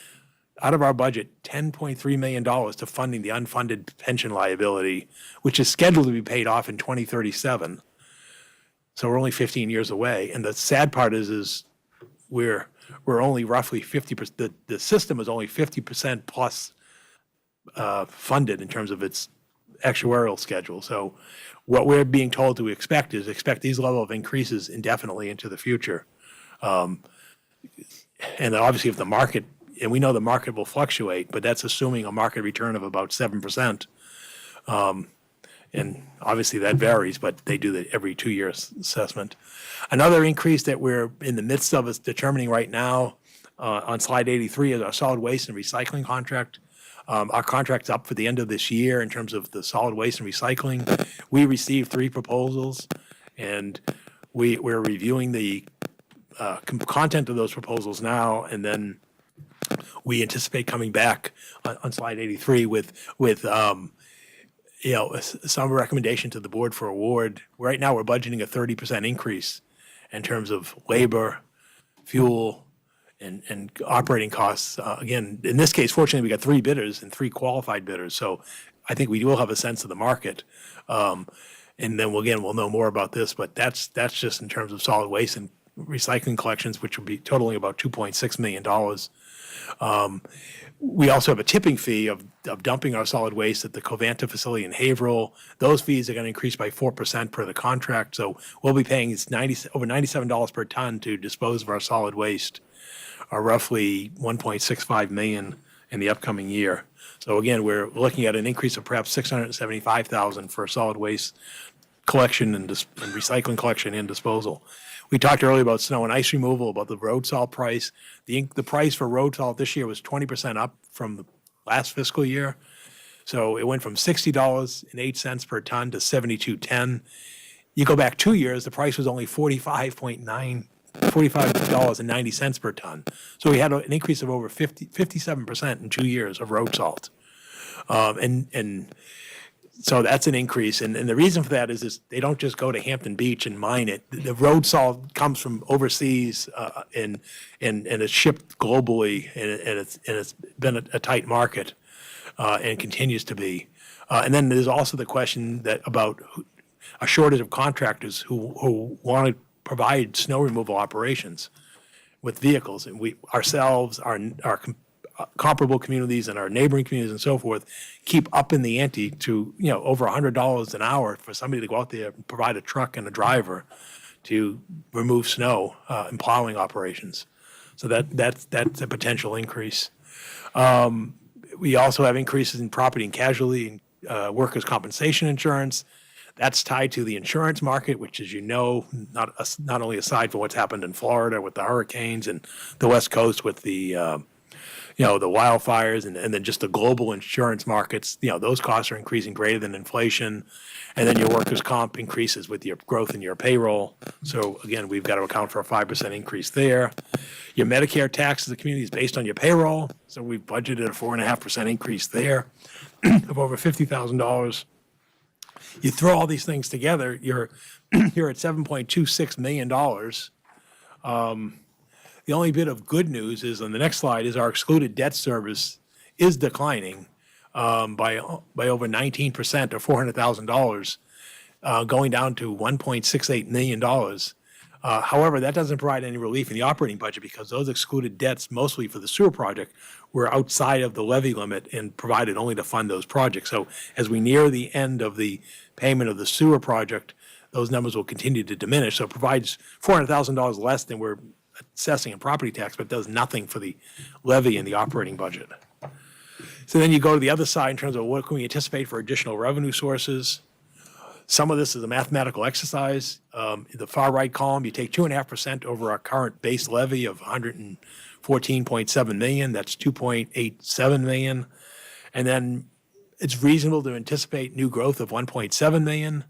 [SPEAKER 2] out of our budget $10.3 million to funding the unfunded pension liability, which is scheduled to be paid off in 2037. So we're only 15 years away. And the sad part is we're only roughly 50%, the system is only 50% plus funded in terms of its actuarial schedule. So what we're being told to expect these level of increases indefinitely into the future. And then obviously if the market, and we know the market will fluctuate, but that's assuming a market return of about 7%. And obviously that varies, but they do that every 2 years assessment. Another increase that we're in the midst of is determining right now on slide 83 is our solid waste and recycling contract. Our contract's up for the end of this year in terms of the solid waste and recycling. We received 3 proposals, and we're reviewing the content of those proposals now, and then we anticipate coming back on slide 83 with some recommendation to the board for award. Right now, we're budgeting a 30% increase in terms of labor, fuel, and operating costs. Again, in this case, fortunately, we got 3 bidders and 3 qualified bidders, so I think we will have a sense of the market. And then, we'll know more about this, but that's just in terms of solid waste and recycling collections, which will be totaling about $2.6 million. We also have a tipping fee of dumping our solid waste at the Covanta facility in Haverhill. Those fees are going to increase by 4% per the contract, so we'll be paying over $97 per ton to dispose of our solid waste, or roughly $1.65 million in the upcoming year. So again, we're looking at an increase of perhaps $675,000 for solid waste collection and recycling collection and disposal. We talked earlier about snow and ice removal, about the road salt price. The price for road salt this year was 20% up from the last fiscal year. So it went from $60.08 per ton to $72.10. You go back 2 years, the price was only $45.90 per ton. So we had an increase of over 57% in 2 years of road salt. And so that's an increase. And the reason for that is they don't just go to Hampton Beach and mine it. The road salt comes from overseas and it's shipped globally, and it's been a tight market and continues to be. And then there's also the question about a shortage of contractors who want to provide snow removal operations with vehicles. And we ourselves, our comparable communities and our neighboring communities and so forth keep upping the ante to, over $100 an hour for somebody to go out there and provide a truck and a driver to remove snow in plowing operations. So that's a potential increase. We also have increases in property and casualty and workers' compensation insurance. That's tied to the insurance market, which, as you know, not only aside from what's happened in Florida with the hurricanes and the West Coast with the the wildfires and then just the global insurance markets, those costs are increasing greater than inflation. And then your workers' comp increases with your growth in your payroll. So again, we've got to account for a 5% increase there. Your Medicare tax as a community is based on your payroll. So we've budgeted a 4.5% increase there of over $50,000. You throw all these things together, you're at $7.26 million. The only bit of good news is on the next slide is our excluded debt service is declining by over 19% or $400,000, going down to $1.68 million. However, that doesn't provide any relief in the operating budget because those excluded debts, mostly for the sewer project, were outside of the levy limit and provided only to fund those projects. So as we near the end of the payment of the sewer project, those numbers will continue to diminish. So it provides $400,000 less than we're assessing in property tax, but does nothing for the levy and the operating budget. So then you go to the other side in terms of what can we anticipate for additional revenue sources. Some of this is a mathematical exercise. In the far right column, you take 2.5% over our current base levy of $114.7 million. That's $2.87 million. And then it's reasonable to anticipate new growth of $1.7 million.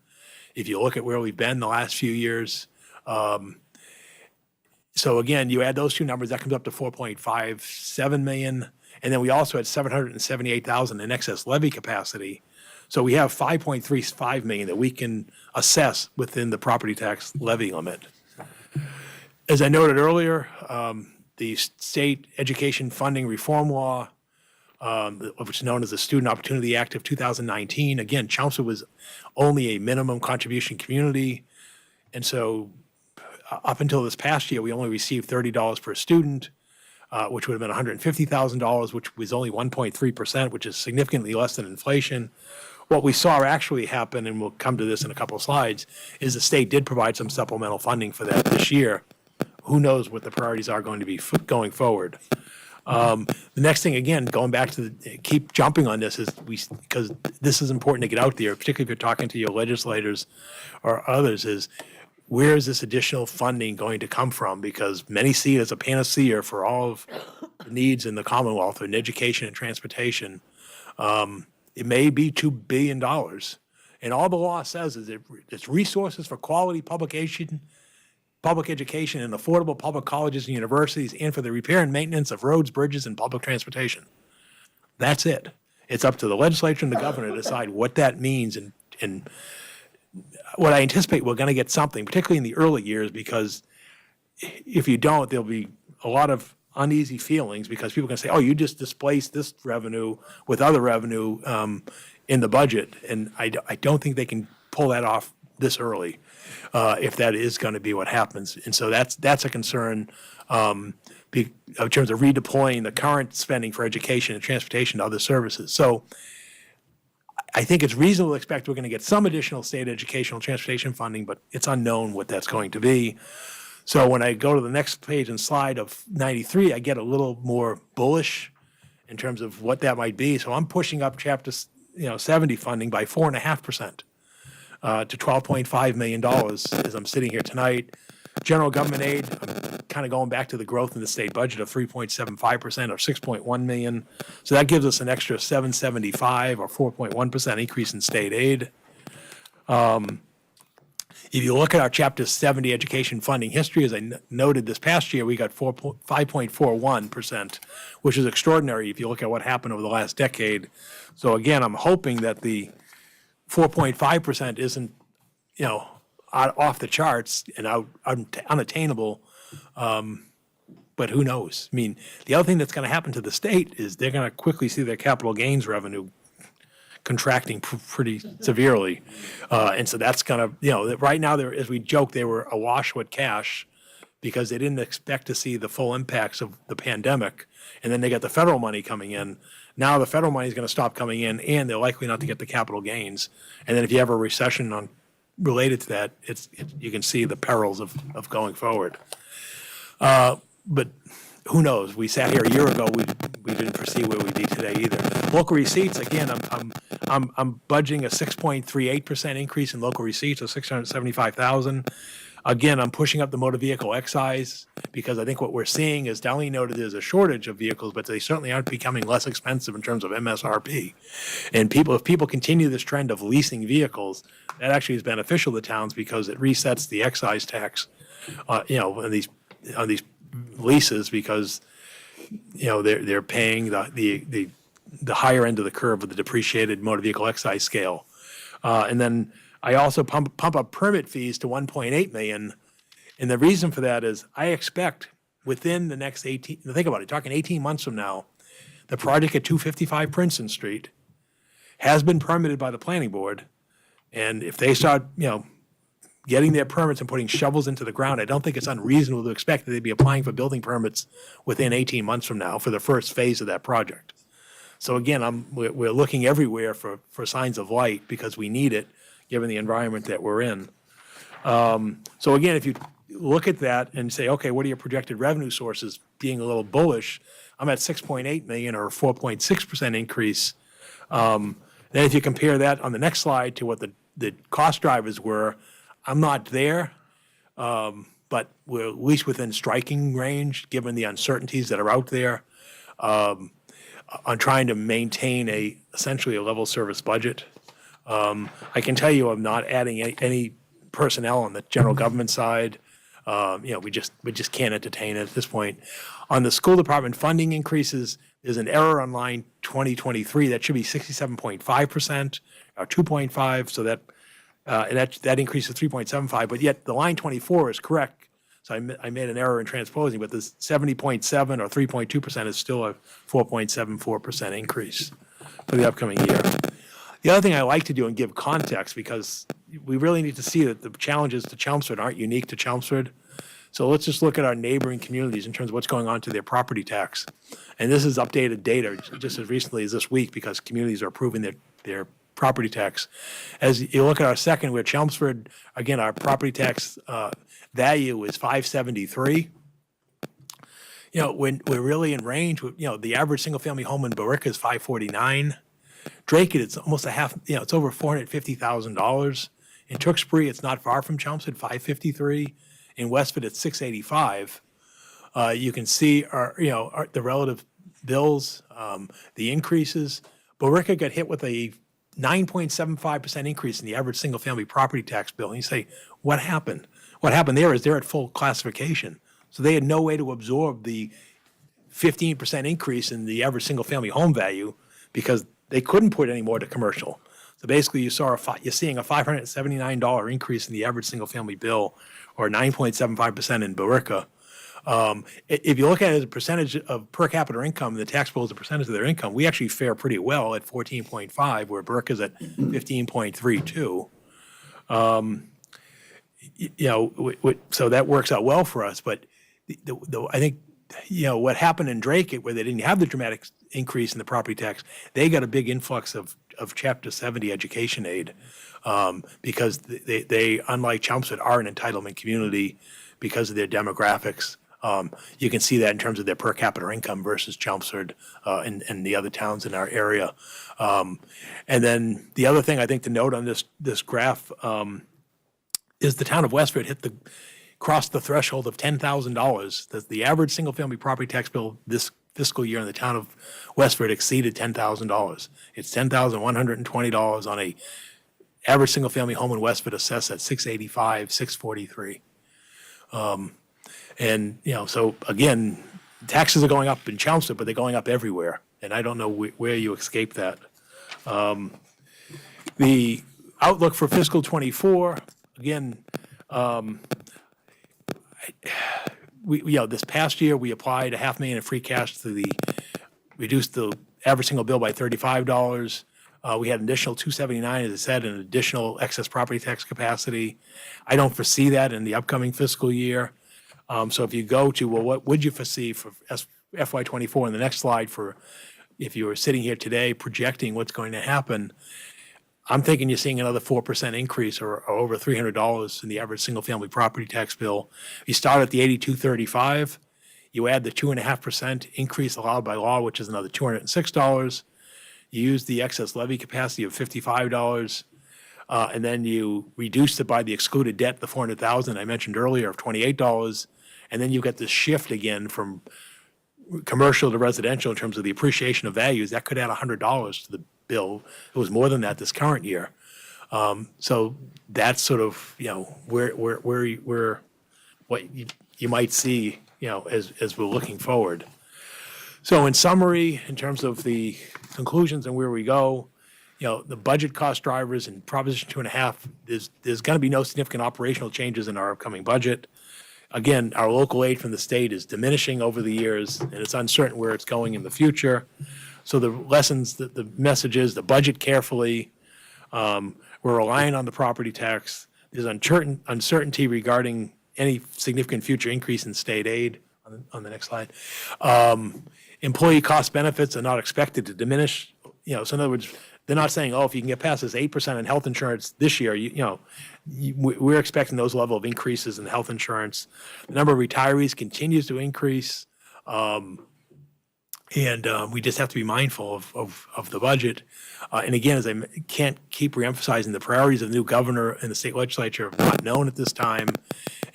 [SPEAKER 2] If you look at where we've been the last few years. So again, you add those two numbers, that comes up to $4.57 million. And then we also had $778,000 in excess levy capacity. So we have $5.35 million that we can assess within the property tax levy limit. As I noted earlier, the state education funding reform law, which is known as the Student Opportunity Act of 2019. Again, Chelmsford was only a minimum contribution community. And so up until this past year, we only received $30 per student, which would have been $150,000, which was only 1.3%, which is significantly less than inflation. What we saw actually happen, and we'll come to this in a couple of slides, is the state did provide some supplemental funding for that this year. Who knows what the priorities are going to be going forward. The next thing, again, going back to keep jumping on this, is because this is important to get out there, particularly if you're talking to your legislators or others, is where is this additional funding going to come from? Because many see it as a panacea for all of the needs in the Commonwealth in education and transportation. It may be $2 billion. And all the law says is it's resources for quality public education, and affordable public colleges and universities, and for the repair and maintenance of roads, bridges, and public transportation. That's it. It's up to the legislature and the governor to decide what that means, and what I anticipate we're going to get something, particularly in the early years, because if you don't, there'll be a lot of uneasy feelings because people are going to say, oh, you just displaced this revenue with other revenue in the budget. And I don't think they can pull that off this early if that is going to be what happens. And so that's a concern in terms of redeploying the current spending for education and transportation to other services. So I think it's reasonable to expect we're going to get some additional state educational transportation funding, but it's unknown what that's going to be. So when I go to the next page and slide of 93, I get a little more bullish in terms of what that might be. So I'm pushing up chapter 70 funding by 4.5% to $12.5 million as I'm sitting here tonight. General government aid, I'm kind of going back to the growth in the state budget of 3.75% or $6.1 million. So that gives us an extra 775 or 4.1% increase in state aid. If you look at our Chapter 70 education funding history, as I noted this past year, we got 5.41%, which is extraordinary if you look at what happened over the last decade. So again, I'm hoping that the 4.5% isn't, off the charts and unattainable, but who knows? I mean, the other thing that's going to happen to the state is they're going to quickly see their capital gains revenue contracting pretty severely. And so that's going to, right now, as we joke, they were awash with cash because they didn't expect to see the full impacts of the pandemic. And then they got the federal money coming in. Now the federal money is going to stop coming in, and they're likely not to get the capital gains. And then if you have a recession related to that, you can see the perils of going forward. But who knows? We sat here a year ago. We didn't foresee where we'd be today either. Local receipts, again, I'm budgeting a 6.38% increase in local receipts of $675,000. Again, I'm pushing up the motor vehicle excise because I think what we're seeing is Darlene noted there's a shortage of vehicles, but they certainly aren't becoming less expensive in terms of MSRP. And if people continue this trend of leasing vehicles, that actually is beneficial to towns because it resets the excise tax, on these leases because they're paying the higher end of the curve of the depreciated motor vehicle excise scale, and then I also pump up permit fees to 1.8 million, and the reason for that is I expect within the next 18. Think about it, talking 18 months from now, the project at 255 Princeton Street has been permitted by the planning board, and if they start getting their permits and putting shovels into the ground, I don't think it's unreasonable to expect that they'd be applying for building permits within 18 months from now for the first phase of that project. So again, we're looking everywhere for signs of light because we need it, given the environment that we're in. So again, if you look at that and say, okay, what are your projected revenue sources? Being a little bullish, I'm at 6.8 million or a 4.6% increase. Then if you compare that on the next slide to what the cost drivers were, I'm not there, but we're at least within striking range, given the uncertainties that are out there, on trying to maintain essentially a level service budget. I can tell you I'm not adding any personnel on the general government side. We just can't entertain it at this point. On the school department funding increases, there's an error on line 2023. That should be 67.5% or 2.5, so that increase is 3.75, but yet the line 24 is correct. So I made an error in transposing, but the 70.7 or 3.2% is still a 4.74% increase for the upcoming year. The other thing I like to do and give context, because we really need to see that the challenges to Chelmsford aren't unique to Chelmsford. So let's just look at our neighboring communities in terms of what's going on to their property tax. And this is updated data just as recently as this week because communities are approving their property tax. As you look at our second, where Chelmsford, again, our property tax value is 573. When we're really in range, the average single-family home in Billerica is 549. Drake, it's almost it's over $450,000. In Tewksbury, it's not far from Chelmsford, 553. In Westford, it's 685. You can see the relative bills, the increases. Billerica got hit with a 9.75% increase in the average single-family property tax bill. And you say, what happened? What happened there is they're at full classification. So they had no way to absorb the 15% increase in the average single-family home value because they couldn't put any more to commercial. So basically, you're seeing a $579 increase in the average single-family bill, or 9.75% in Barica. If you look at it as a percentage of per capita income, the tax bill as a percentage of their income, we actually fare pretty well at 14.5, where Barica's at 15.32. So that works out well for us. But I think, what happened in Drake, where they didn't have the dramatic increase in the property tax, they got a big influx of Chapter 70 education aid, because they, unlike Chelmsford, are an entitlement community because of their demographics. You can see that in terms of their per capita income versus Chelmsford and the other towns in our area. And then the other thing I think to note on this graph is the town of Westford crossed the threshold of $10,000. The average single-family property tax bill this fiscal year in the town of Westford exceeded $10,000. It's $10,120 on a average single-family home in Westford assessed at $685, $643. And, so again, taxes are going up in Chelmsford, but they're going up everywhere. And I don't know where you escape that. The outlook for fiscal '24, again, this past year, we applied $500,000 in free cash to reduced the average single bill by $35. We had an additional $279, as I said, an additional excess property tax capacity. I don't foresee that in the upcoming fiscal year. So if you go to, what would you foresee for FY '24 in the next slide, for if you were sitting here today projecting what's going to happen, I'm thinking you're seeing another 4% increase, or over $300 in the average single-family property tax bill. You start at the $82.35, you add the 2.5% increase allowed by law, which is another $206. You use the excess levy capacity of $55, and then you reduce it by the excluded debt, the $400,000 I mentioned earlier, of $28, and then you get this shift again from commercial to residential in terms of the appreciation of values. That could add $100 to the bill. It was more than that this current year. So that's sort of, where what you might see, as we're looking forward. So in summary, in terms of the conclusions and where we go, the budget cost drivers in Proposition 2.5, there's going to be no significant operational changes in our upcoming budget. Again, our local aid from the state is diminishing over the years, and it's uncertain where it's going in the future. So the lessons, the message is, the budget carefully. We're relying on the property tax. There's uncertainty regarding any significant future increase in state aid. On the next slide. Employee cost benefits are not expected to diminish. So in other words, they're not saying, if you can get past this 8% in health insurance this year, we're expecting those level of increases in health insurance. The number of retirees continues to increase. And we just have to be mindful of the budget. And again, as I can't keep reemphasizing, the priorities of the new governor and the state legislature are not known at this time.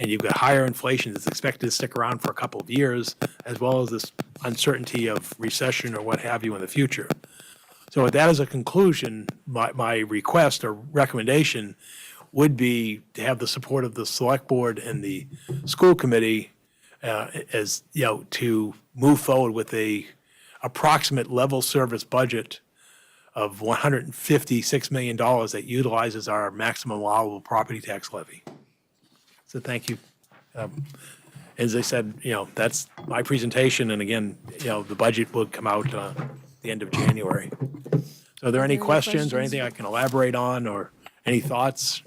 [SPEAKER 2] And you've got higher inflation that's expected to stick around for a couple of years, as well as this uncertainty of recession or what have you in the future. So with that as a conclusion, my request or recommendation would be to have the support of the select board and the school committee to move forward with a approximate level service budget of $156 million that utilizes our maximum allowable property tax levy. So thank you. As I said, that's my presentation, and again, the budget will come out the end of January. So are there any questions or anything I can elaborate on, or any thoughts,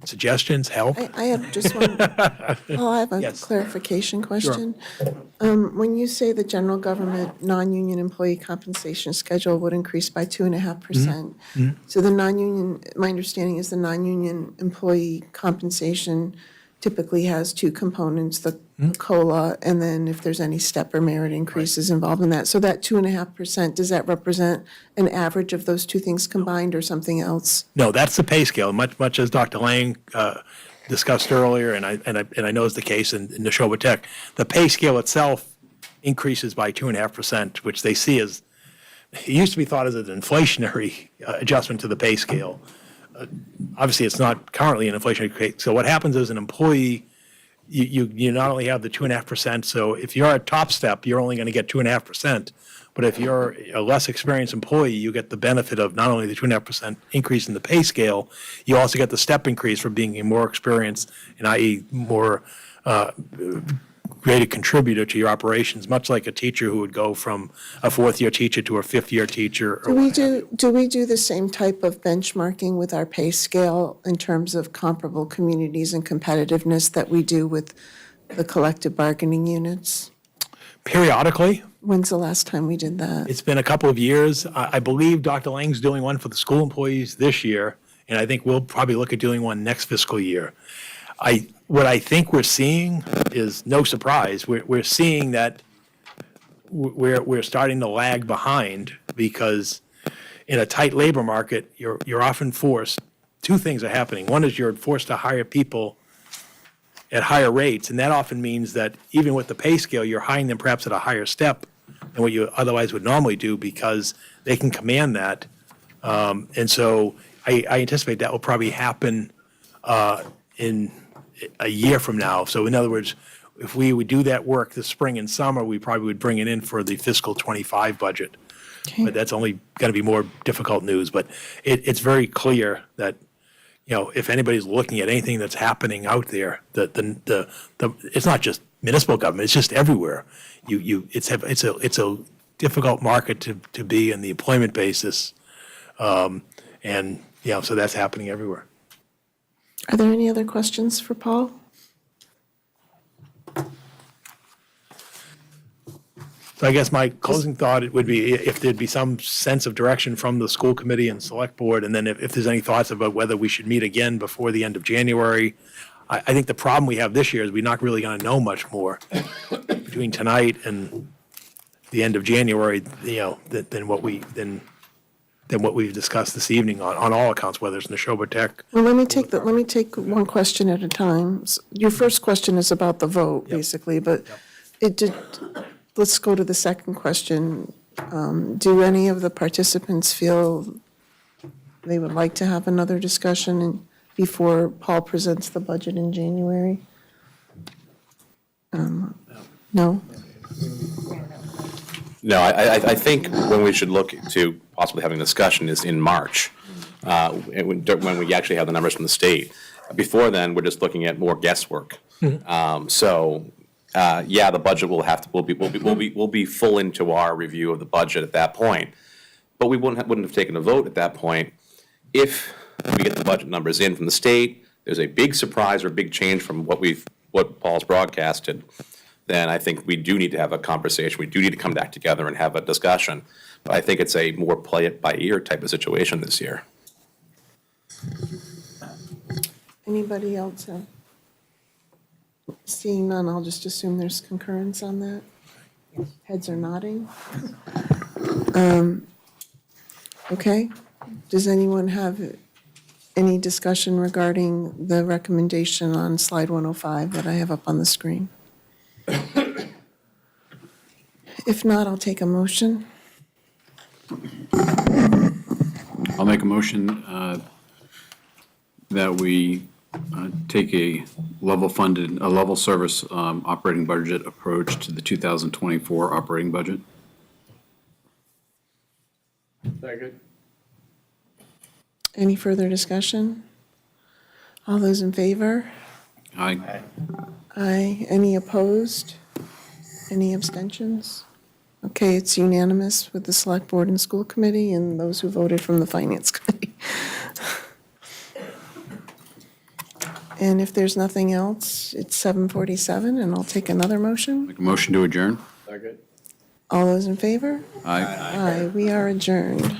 [SPEAKER 2] suggestions, help?
[SPEAKER 1] I have just one, I have a
[SPEAKER 2] Yes.
[SPEAKER 1] clarification question. When you say the general government non-union employee compensation schedule would increase by 2.5%, so the non-union, my understanding is the non-union employee compensation typically has two components, the COLA, and then if there's any step or merit increases involved in that. So that 2.5%, does that represent an average of those two things combined or something else?
[SPEAKER 2] No, that's the pay scale, much as Dr. Lang discussed earlier, and I know is the case in Neshoba Tech. The pay scale itself increases by 2.5%, which they see as, it used to be thought as an inflationary adjustment to the pay scale. Obviously, it's not currently an inflationary pay. So what happens is, an employee, you not only have the 2.5%, so if you're at top step, you're only going to get 2.5%. But if you're a less experienced employee, you get the benefit of not only the 2.5% increase in the pay scale, you also get the step increase for being a more experienced, and i.e. more greater contributor to your operations, much like a teacher who would go from a fourth-year teacher to a fifth-year teacher.
[SPEAKER 1] Do we do the same type of benchmarking with our pay scale in terms of comparable communities and competitiveness that we do with the collective bargaining units?
[SPEAKER 2] Periodically.
[SPEAKER 1] When's the last time we did that?
[SPEAKER 2] It's been a couple of years. I believe Dr. Lang's doing one for the school employees this year, and I think we'll probably look at doing one next fiscal year. What I think we're seeing is no surprise. We're seeing that we're starting to lag behind because in a tight labor market, you're often forced, two things are happening. One is you're forced to hire people at higher rates, and that often means that even with the pay scale, you're hiring them perhaps at a higher step than what you otherwise would normally do because they can command that. And so I anticipate that will probably happen in a year from now. So in other words, if we would do that work this spring and summer, we probably would bring it in for the fiscal '25 budget.
[SPEAKER 1] Okay.
[SPEAKER 2] But that's only going to be more difficult news. But it's very clear that, you know, if anybody's looking at anything that's happening out there, it's not just municipal government, it's just everywhere. It's a difficult market to be in the employment basis. And, you know, so that's happening everywhere.
[SPEAKER 1] Are there any other questions for Paul?
[SPEAKER 2] So I guess my closing thought would be if there'd be some sense of direction from the school committee and select board, and then if there's any thoughts about whether we should meet again before the end of January. I think the problem we have this year is we're not really going to know much more between tonight and the end of January, you know, than what we've discussed this evening on all accounts, whether it's Neshoba Tech.
[SPEAKER 1] Well, let me take one question at a time. Your first question is about the vote, basically, but let's go to the second question. Do any of the participants feel they would like to have another discussion before Paul presents the budget in January? No?
[SPEAKER 12] No, I think when we should look to possibly having a discussion is in March, when we actually have the numbers from the state. Before then, we're just looking at more guesswork. Yeah, the budget will be full into our review of the budget at that point, but we wouldn't have taken a vote at that point if we get the budget numbers in from the state. There's a big surprise or big change from what Paul's broadcasted. Then I think we do need to have a conversation. We do need to come back together and have a discussion. But I think it's a more play it by ear type of situation this year.
[SPEAKER 1] Anybody else? Seeing none, I'll just assume there's concurrence on that. Heads are nodding. Okay. Does anyone have any discussion regarding the recommendation on slide 105 that I have up on the screen? If not, I'll take a motion.
[SPEAKER 4] I'll make a motion that we take a level service operating budget approach to the 2024 operating budget.
[SPEAKER 11] Second.
[SPEAKER 1] Any further discussion? All those in favor?
[SPEAKER 4] Aye.
[SPEAKER 1] Aye. Any opposed? Any abstentions? Okay, it's unanimous with the Select Board and School Committee and those who voted from the Finance Committee. And if there's nothing else, it's 7:47, and I'll take another motion.
[SPEAKER 4] Make a motion to adjourn.
[SPEAKER 11] Second.
[SPEAKER 1] All those in favor?
[SPEAKER 4] Aye.
[SPEAKER 1] Aye, we are adjourned.